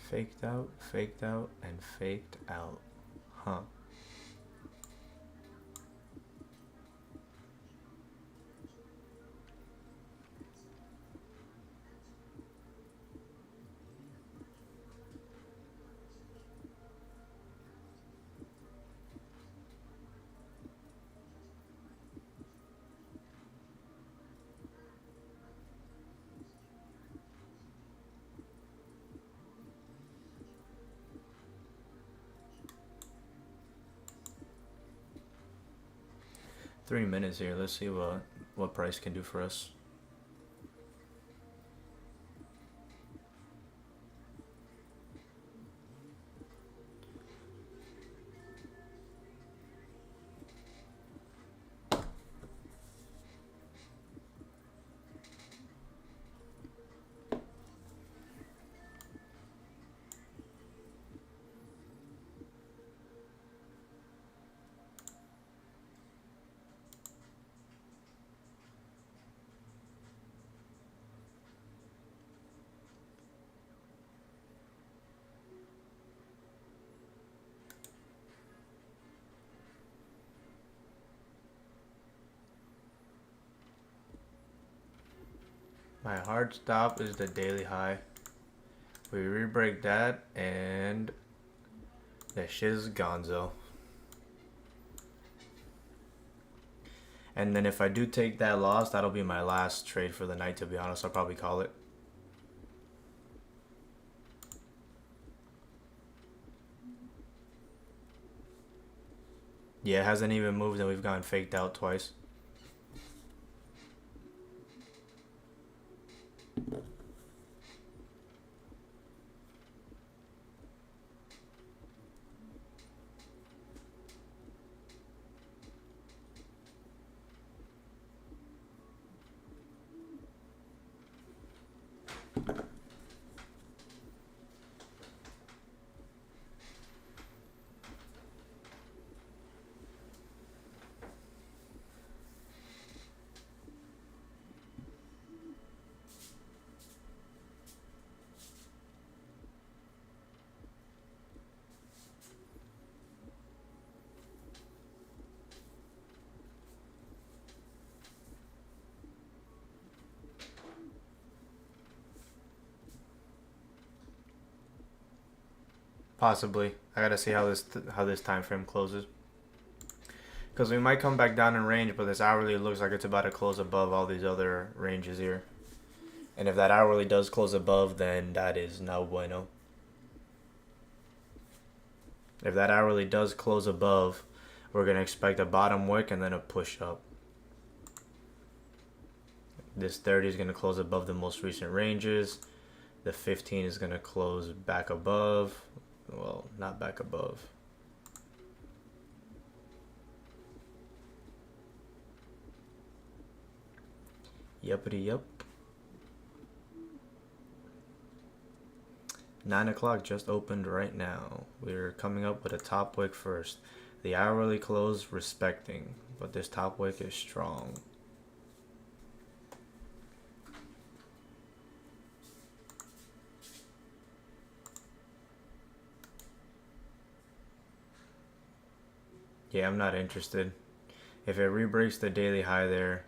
Faked out, and faked out. Huh. Three minutes here. Let's see what price can do for us. My hard stop is the daily high. We re-break that and that shit is gonzo. And then if I do take that loss, that'll be my last trade for the night, to be honest. I'll probably call it. Yeah, it hasn't even moved and we've gotten faked out twice. Possibly. I gotta see how this time frame closes. Because we might come back down in range, but this hourly looks like it's about to close above all these other ranges here. And if that hourly does close above, then that is no bueno. If that hourly does close above, we're going to expect a bottom wick and then a push up. This 30 is going to close above the most recent ranges. The 15 is going to close back above. Well, not back above. Yuppity yup. 9 o'clock just opened right now. We're coming up with a top wick first. The hourly close respecting, but this top wick is strong. Yeah, I'm not interested. If it re-breaks the daily high there,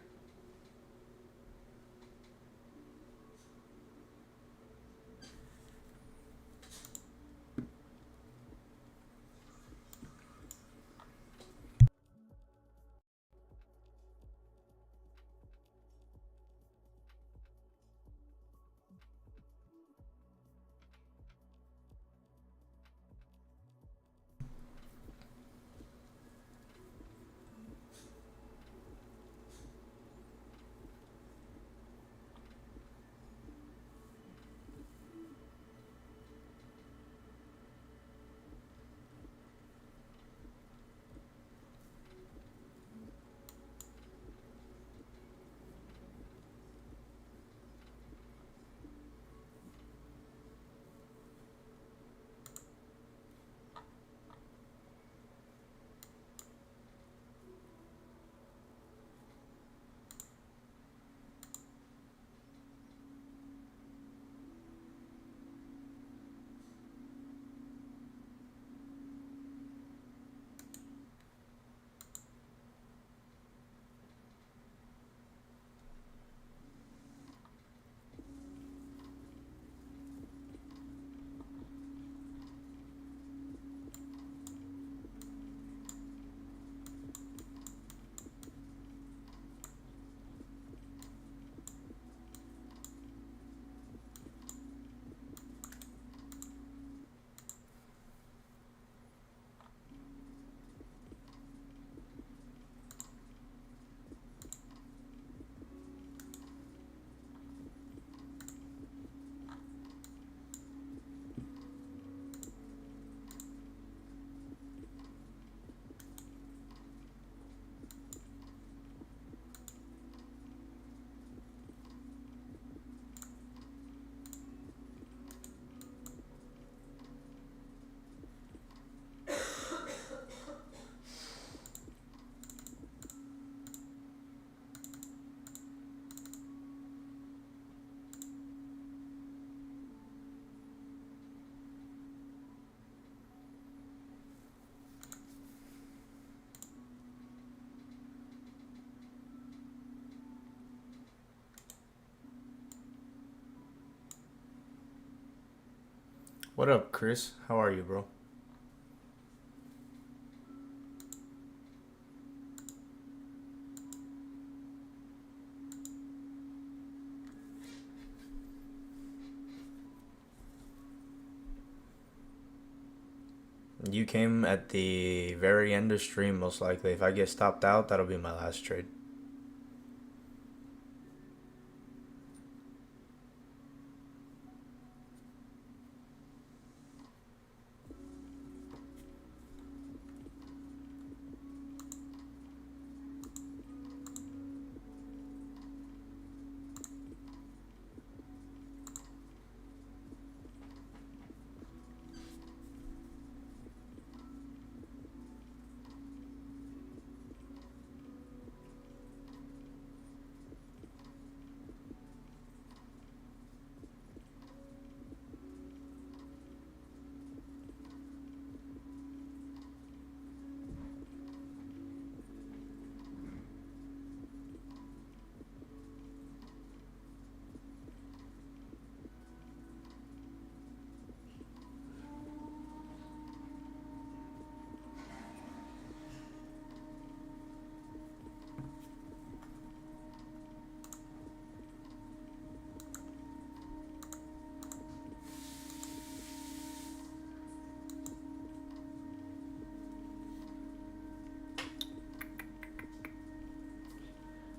What up, Chris? How are you, bro? You came at the very end of stream, most likely. If I get stopped out, that'll be my last trade.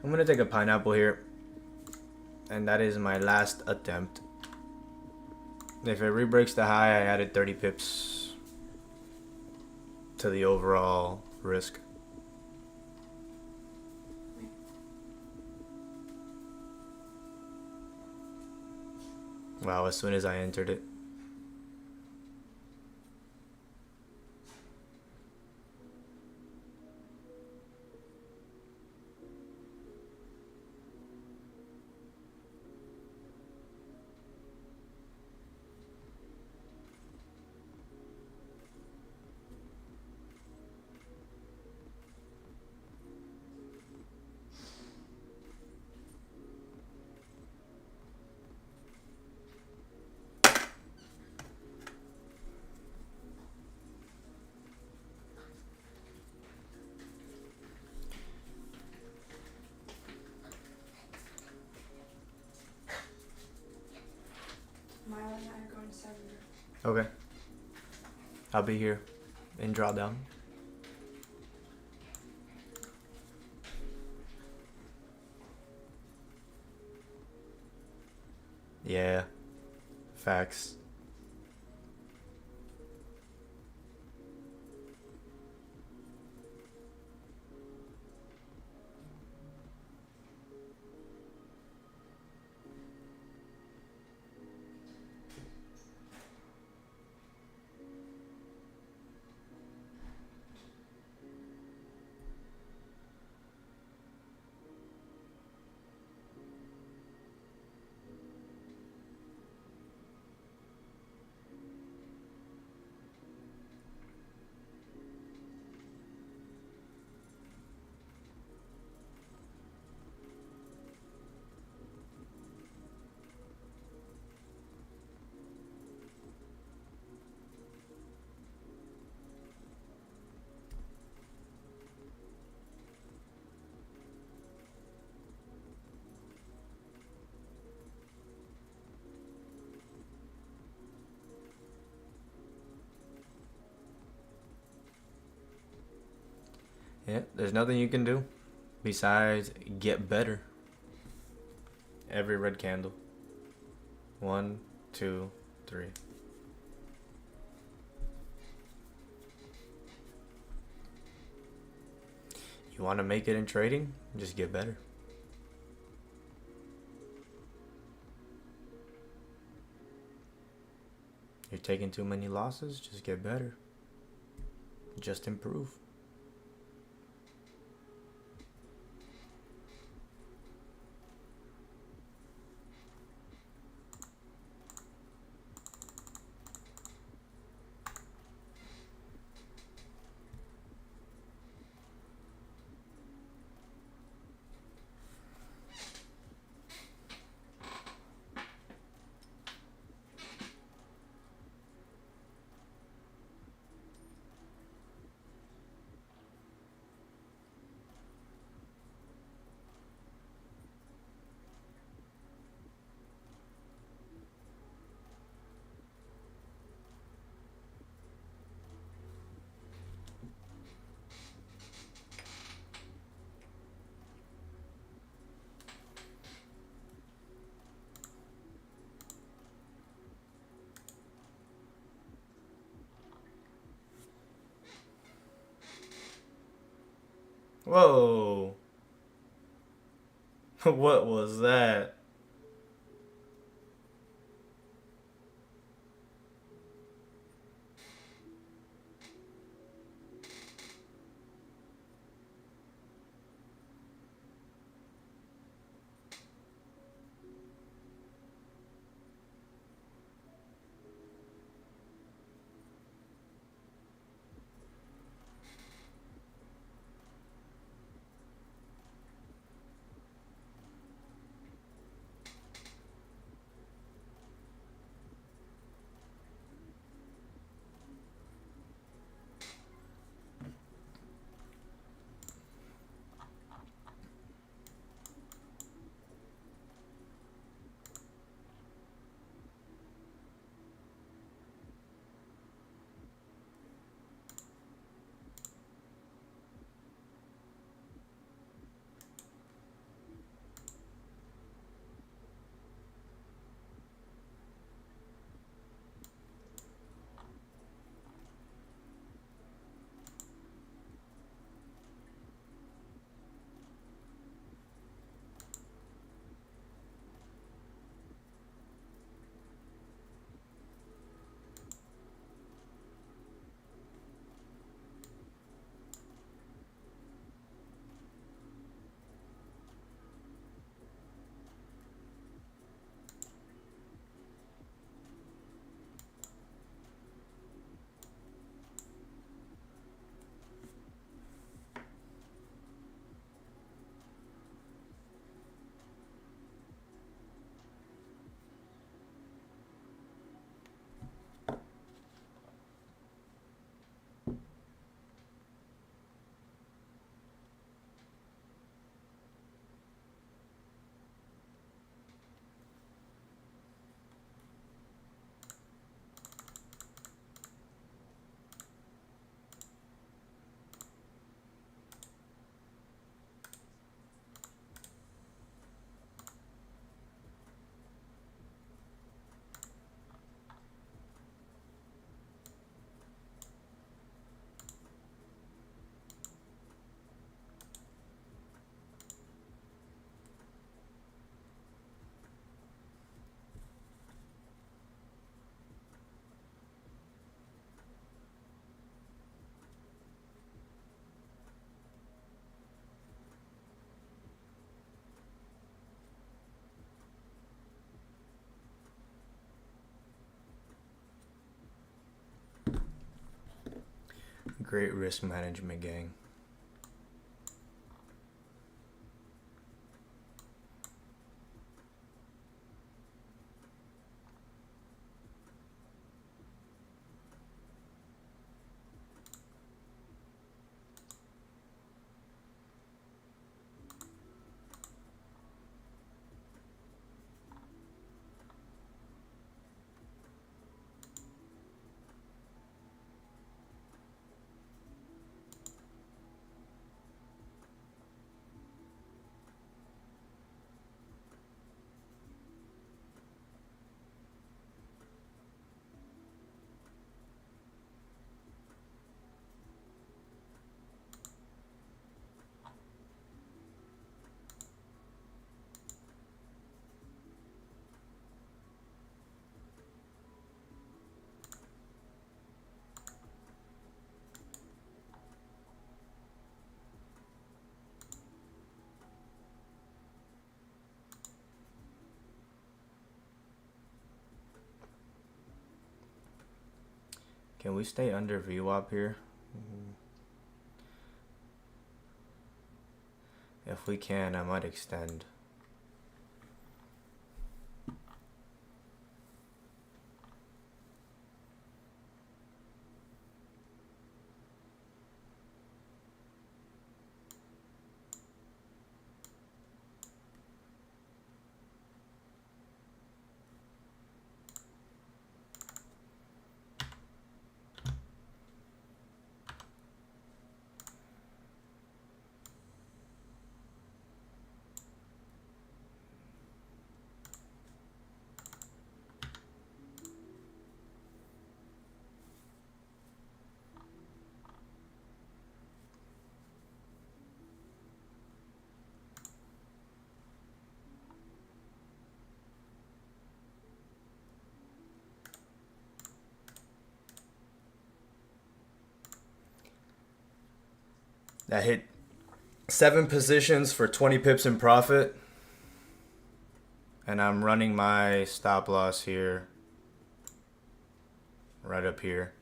I'm gonna take a pineapple here, and that is my last attempt. If it re-breaks the high, I added 30 pips to the overall risk. Wow, as soon as I entered it. Milo and I are going to Seven. Okay. I'll be here in drawdown. Yeah. Facts. Yeah, there's nothing you can do besides get better. Every red candle. 1, 2, 3. You want to make it in trading? Just get better. You're taking too many losses? Just get better. Just improve. Whoa. What was that? Great risk management, gang. Can we stay under VWAP here? If we can, I might extend. that hit 7 positions for 20 pips in profit. And I'm running my stop loss here, right up here,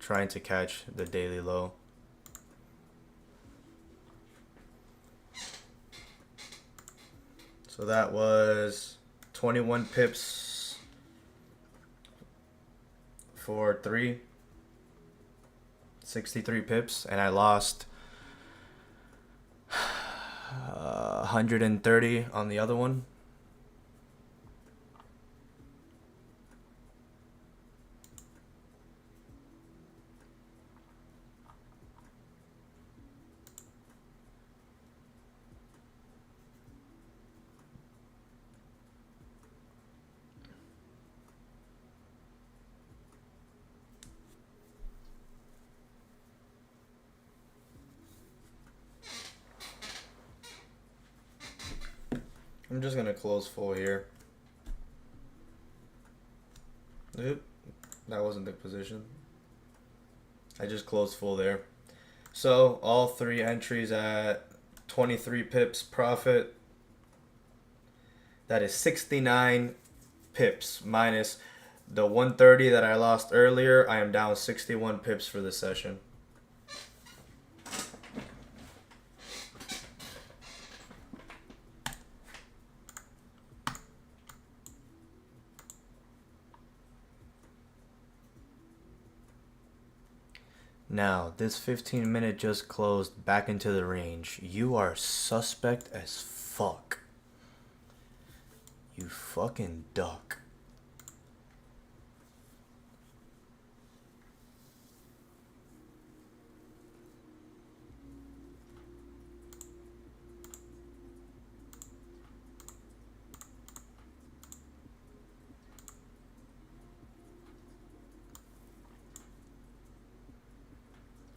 trying to catch the daily low. So that was 21 pips for 3, 63 pips, and I lost 130 on the other one. I'm just gonna close full here. Oop, that wasn't the position. I just closed full there. So all 3 entries at 23 pips profit. That is 69 pips minus the 130 that I lost earlier. I am down 61 pips for this session. Now, this 15-minute just closed back into the range. You are suspect as fuck. You fucking duck.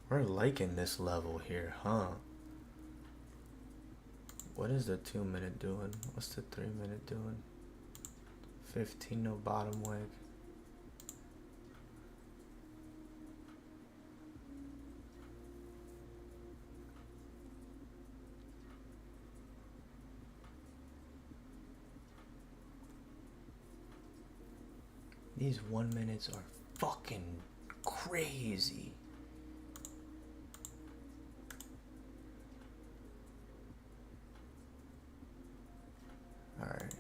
We're liking this level here, huh? What is the 2-minute doing? What's the 3-minute doing? 15 no bottom wick. These 1 minutes are fucking crazy. Alright.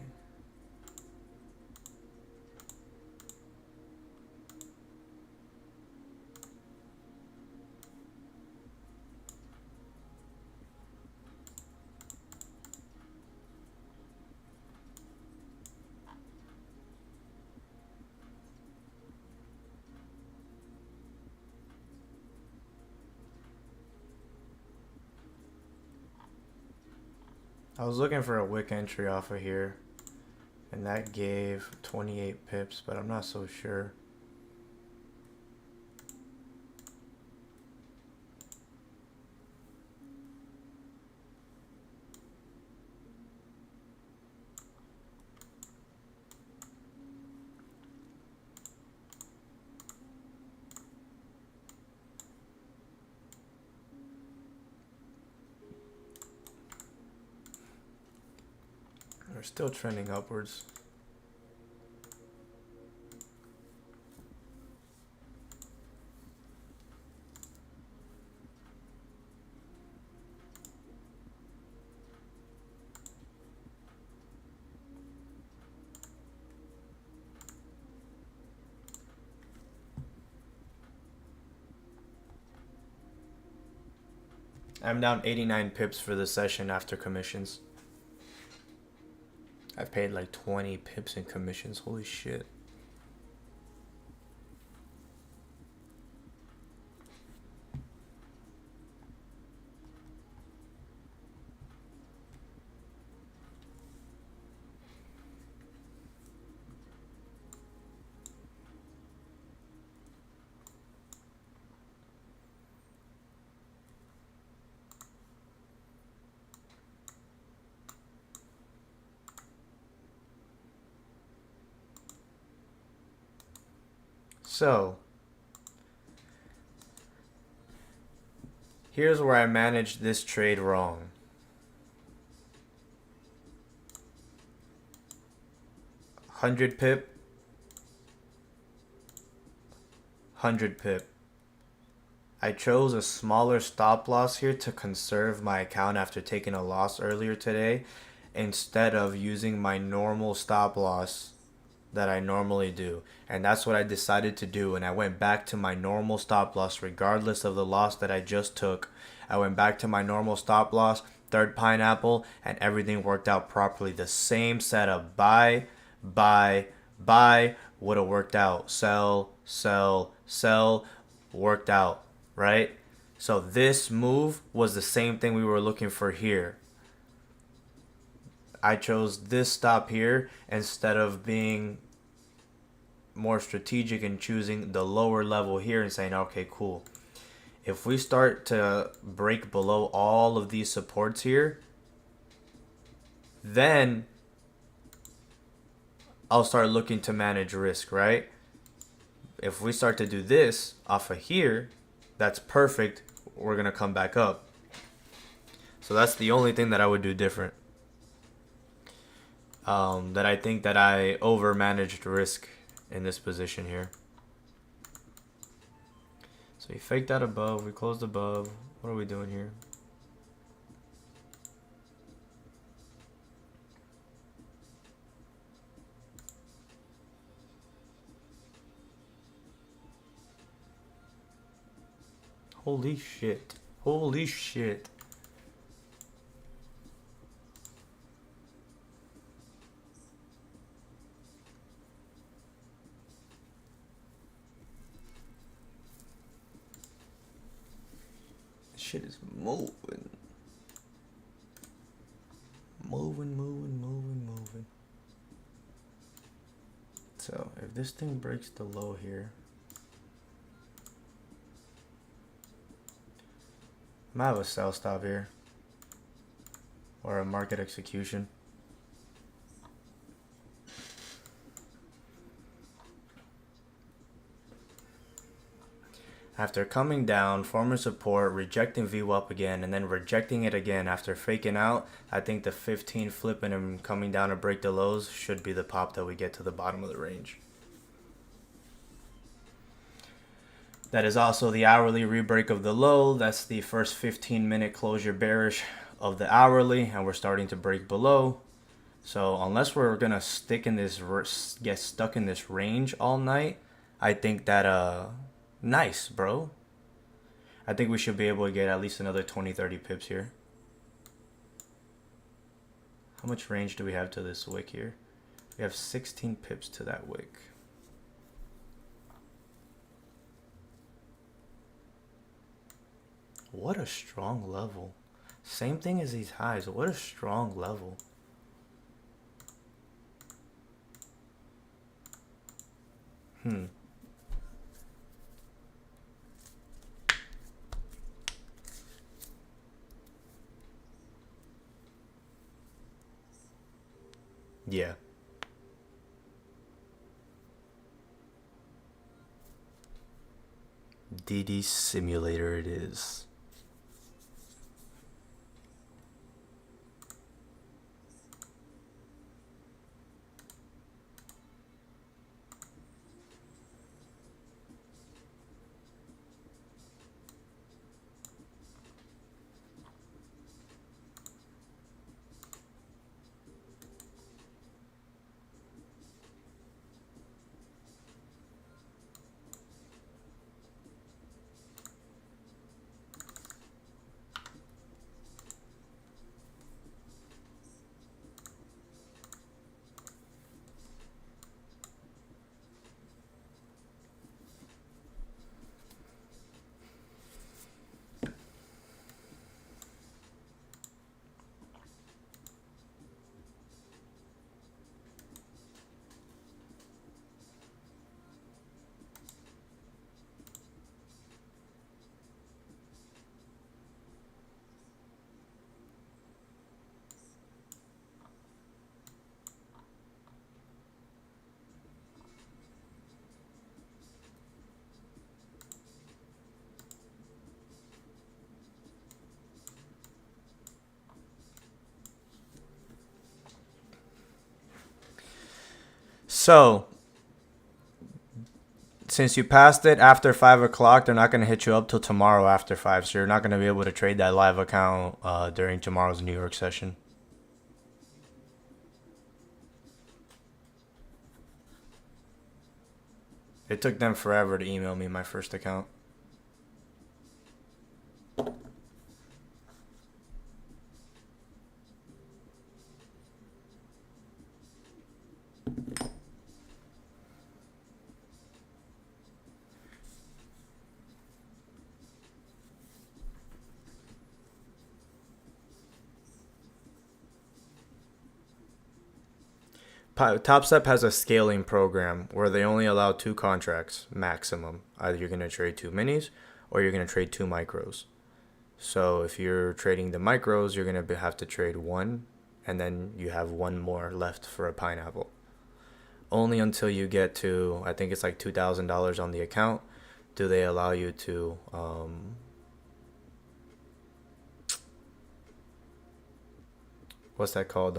I was looking for a wick entry off of here, and that gave 28 pips, but I'm not so sure. We're still trending upwards. I'm down 89 pips for the session after commissions. I've paid like 20 pips in commissions. Holy shit. So, Here's where I managed this trade wrong. $100 pip, 100 pip. I chose a smaller stop loss here to conserve my account after taking a loss earlier today, instead of using my normal stop loss that I normally do. And that's what I decided to do. And I went back to my normal stop loss regardless of the loss that I just took. I went back to my normal stop loss, third pineapple, and everything worked out properly. The same setup: buy, buy, buy would have worked out. Sell, sell, sell, worked out, right? So this move was the same thing we were looking for here. I chose this stop here instead of being more strategic and choosing the lower level here and saying, okay, cool. If we start to break below all of these supports here, then I'll start looking to manage risk, right? If we start to do this off of here, that's perfect. We're going to come back up. So that's the only thing that I would do different. That I think that I over managed risk in this position here. So we faked out above, we closed above. What are we doing here? Holy shit. Holy shit. Shit is moving. Moving. So if this thing breaks the low here, I might have a sell stop here or a market execution. After coming down, forming support, rejecting VWAP again, and then rejecting it again after faking out, I think the 15 flipping and coming down to break the lows should be the pop that we get to the bottom of the range. That is also the hourly rebreak of the low. That's the first 15-minute closure bearish of the hourly, and we're starting to break below. So unless we're gonna get stuck in this range all night, I think that nice, bro. I think we should be able to get at least another 20-30 pips here. How much range do we have to this wick here? We have 16 pips to that wick. What a strong level. Same thing as these highs. What a strong level. Yeah. DD Simulator it is. So since you passed it after 5 o'clock, they're not going to hit you up till tomorrow after 5. So you're not going to be able to trade that live account during tomorrow's New York session. It took them forever to email me my first account. TopStep has a scaling program where they only allow 2 contracts maximum. Either you're going to trade 2 minis or you're going to trade 2 micros. So if you're trading the micros, you're going to have to trade 1, and then you have 1 more left for a pineapple. Only until you get to, I think it's like $2,000 on the account, do they allow you to what's that called?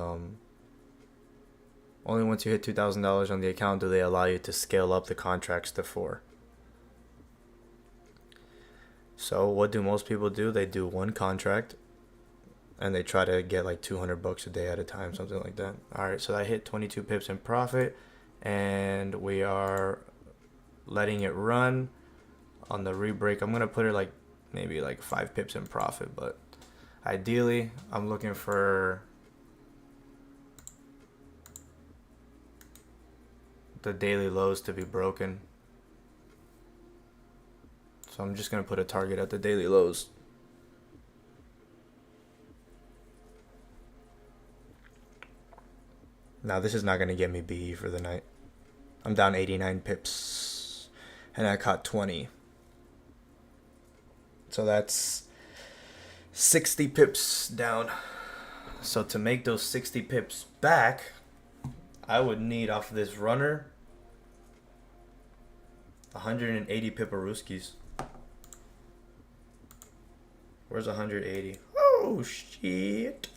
Only once you hit $2,000 on the account do they allow you to scale up the contracts to 4. So what do most people do? They do 1 contract and they try to get like $200 a day at a time, something like that. All right, so I hit 22 pips in profit, and we are letting it run on the rebreak. I'm gonna put it like maybe like 5 pips in profit, but ideally I'm looking for the daily lows to be broken. So I'm just going to put a target at the daily lows. Now this is not going to get me BE for the night. I'm down 89 pips and I caught 20. So that's 60 pips down. So to make those 60 pips back, I would need off of this runner 180 Piparuskis. Where's 180? Oh, shit.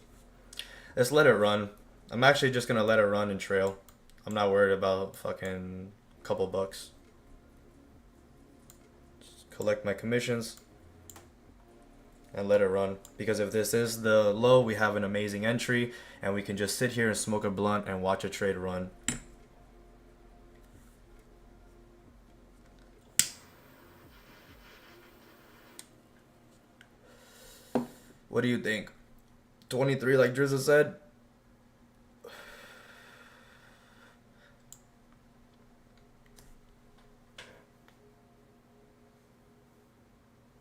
Let's let it run. I'm actually just going to let it run and trail. I'm not worried about fucking couple bucks. Just collect my commissions and let it run. Because if this is the low, we have an amazing entry and we can just sit here and smoke a blunt and watch a trade run. What do you think? 23 like Drizza said?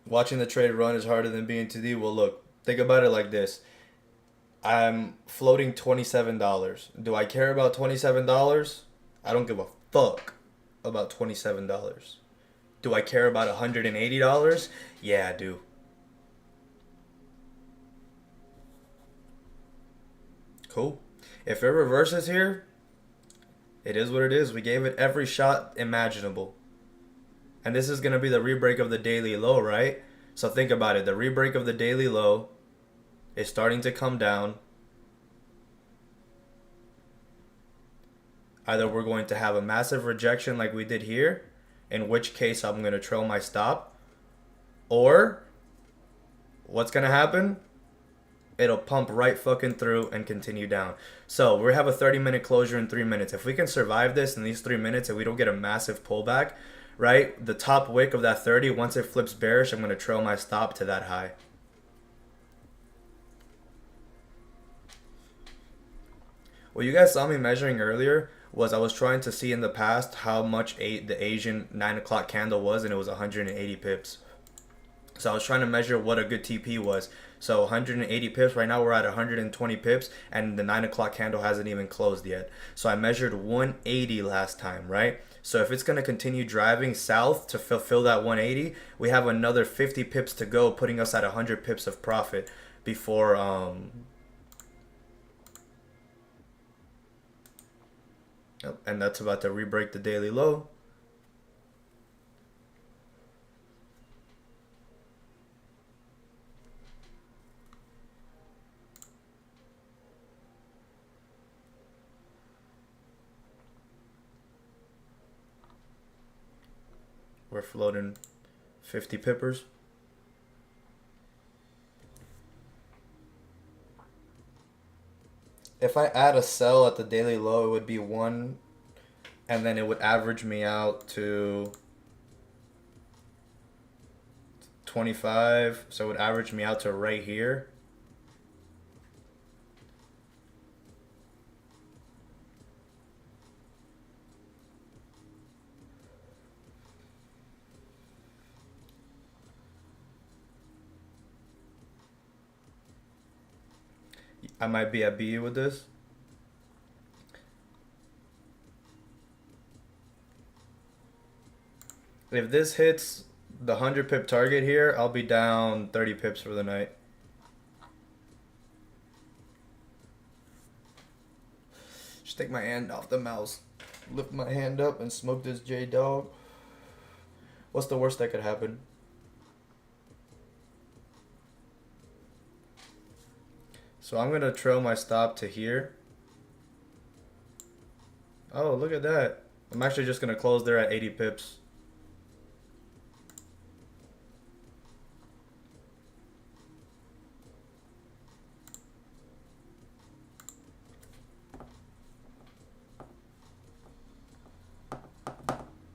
Watching the trade run is harder than being 2D. Well, look, think about it like this. I'm floating $27. Do I care about $27? I don't give a fuck about $27. Do I care about $180? Yeah, I do. Cool. If it reverses here, it is what it is. We gave it every shot imaginable. And this is going to be the rebreak of the daily low, right? So think about it. The rebreak of the daily low is starting to come down. Either we're going to have a massive rejection like we did here, in which case I'm going to trail my stop. Or what's going to happen? It'll pump right fucking through and continue down. So we have a 30-minute closure in 3 minutes. If we can survive this in these 3 minutes and we don't get a massive pullback, right? The top wick of that 30, once it flips bearish, I'm going to trail my stop to that high. What you guys saw me measuring earlier was I was trying to see in the past how much the Asian 9 o'clock candle was, and it was 180 pips. So I was trying to measure what a good TP was. So 180 pips. Right now we're at 120 pips, and the 9 o'clock candle hasn't even closed yet. So I measured 180 last time, right? So if it's going to continue driving south to fulfill that 180, we have another 50 pips to go, putting us at 100 pips of profit before and that's about to re-break the daily low. floating 50 pippers. If I add a sell at the daily low, it would be 1, and then it would average me out to 25, so it would average me out to right here. I might be at BU with this. If this hits the 100 pip target here, I'll be down 30 pips for the night. Just take my hand off the mouse, lift my hand up and smoke this J-Dog. What's the worst that could happen? So I'm gonna trail my stop to here. Oh, look at that. I'm actually just gonna close there at 80 pips.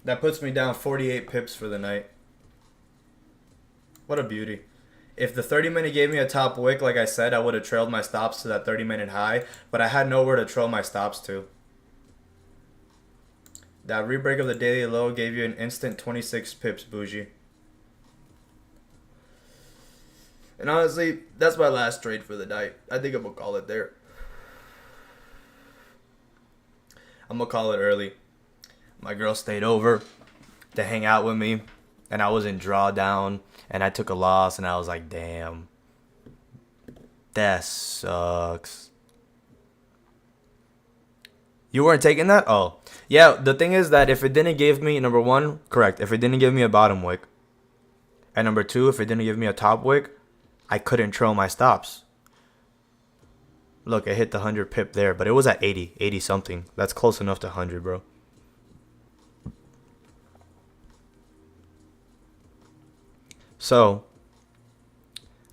That puts me down 48 pips for the night. What a beauty. If the 30-minute gave me a top wick, like I said, I would have trailed my stops to that 30-minute high, but I had nowhere to trail my stops to. That rebreak of the daily low gave you an instant 26 pips, bougie. And honestly, that's my last trade for the night. I think I'm going to call it there. I'm going to call it early. My girl stayed over to hang out with me, and I was in drawdown, and I took a loss, and I was like, damn, that sucks. You weren't taking that? Oh. Yeah, the thing is that if it didn't give me, number one, correct, if it didn't give me a bottom wick, and number two, if it didn't give me a top wick, I couldn't trail my stops. Look, it hit the 100 pip there, but it was at 80 something. That's close enough to 100, bro. So,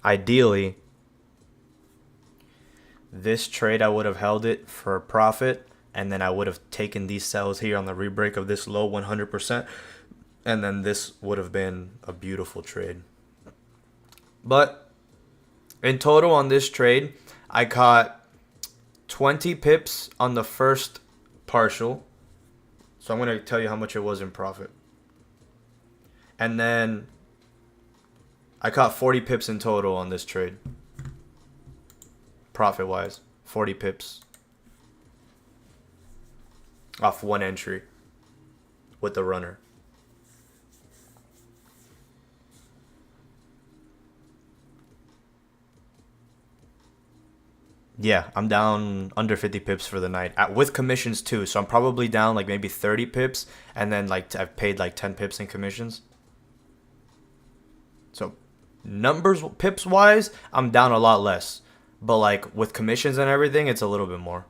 ideally, this trade I would have held it for a profit, and then I would have taken these sells here on the rebreak of this low 100%, and then this would have been a beautiful trade. But in total on this trade, I caught 20 pips on the first partial. So I'm going to tell you how much it was in profit. And then I caught 40 pips in total on this trade. Profit-wise, 40 pips. Off one entry with the runner. Yeah, I'm down under 50 pips for the night with commissions too. So I'm probably down like maybe 30 pips, and then like I've paid like 10 pips in commissions. So numbers, pips wise, I'm down a lot less, but like with commissions and everything, it's a little bit more.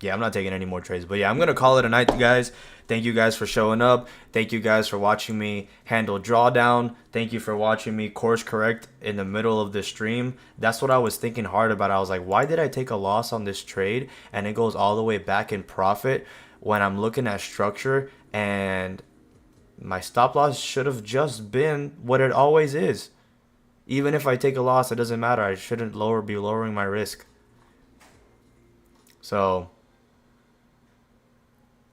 Yeah, I'm not taking any more trades. But yeah, I'm going to call it a night, guys. Thank you guys for showing up. Thank you guys for watching me handle drawdown. Thank you for watching me course correct in the middle of the stream. That's what I was thinking hard about. I was like, why did I take a loss on this trade? And it goes all the way back in profit when I'm looking at structure. And my stop loss should have just been what it always is. Even if I take a loss, it doesn't matter. I shouldn't be lowering my risk. So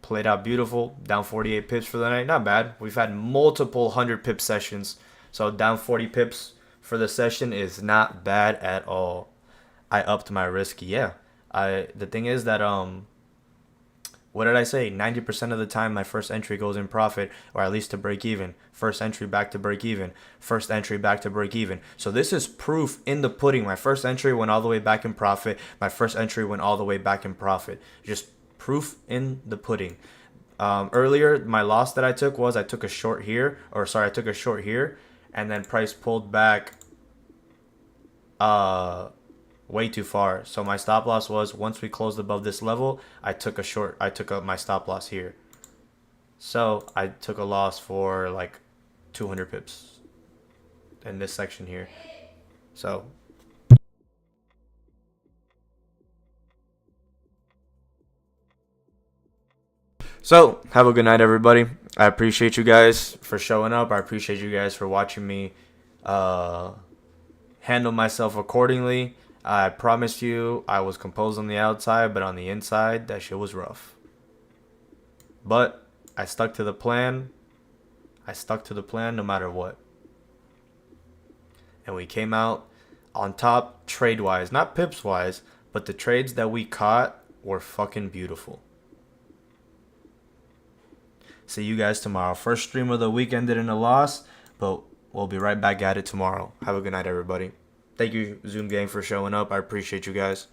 played out beautiful. Down 48 pips for the night. Not bad. We've had multiple 100 pip sessions. So down 40 pips for the session is not bad at all. I upped my risk. Yeah. The thing is that what did I say? 90% of the time my first entry goes in profit, or at least to break even. First entry back to break even. First entry back to break even. So this is proof in the pudding. My first entry went all the way back in profit. My first entry went all the way back in profit. Just proof in the pudding. Earlier, my loss that I took was I took a short here, and then price pulled back way too far. So my stop loss was once we closed above this level, I took my stop loss here. So I took a loss for like 200 pips in this section here. So have a good night, everybody. I appreciate you guys for showing up. I appreciate you guys for watching me handle myself accordingly. I promised you I was composed on the outside, but on the inside, that shit was rough. But I stuck to the plan. I stuck to the plan no matter what. And we came out on top trade-wise. Not pips-wise, but the trades that we caught were fucking beautiful. See you guys tomorrow. First stream of the week ended in a loss, but we'll be right back at it tomorrow. Have a good night, everybody. Thank you, Zoom Gang, for showing up. I appreciate you guys.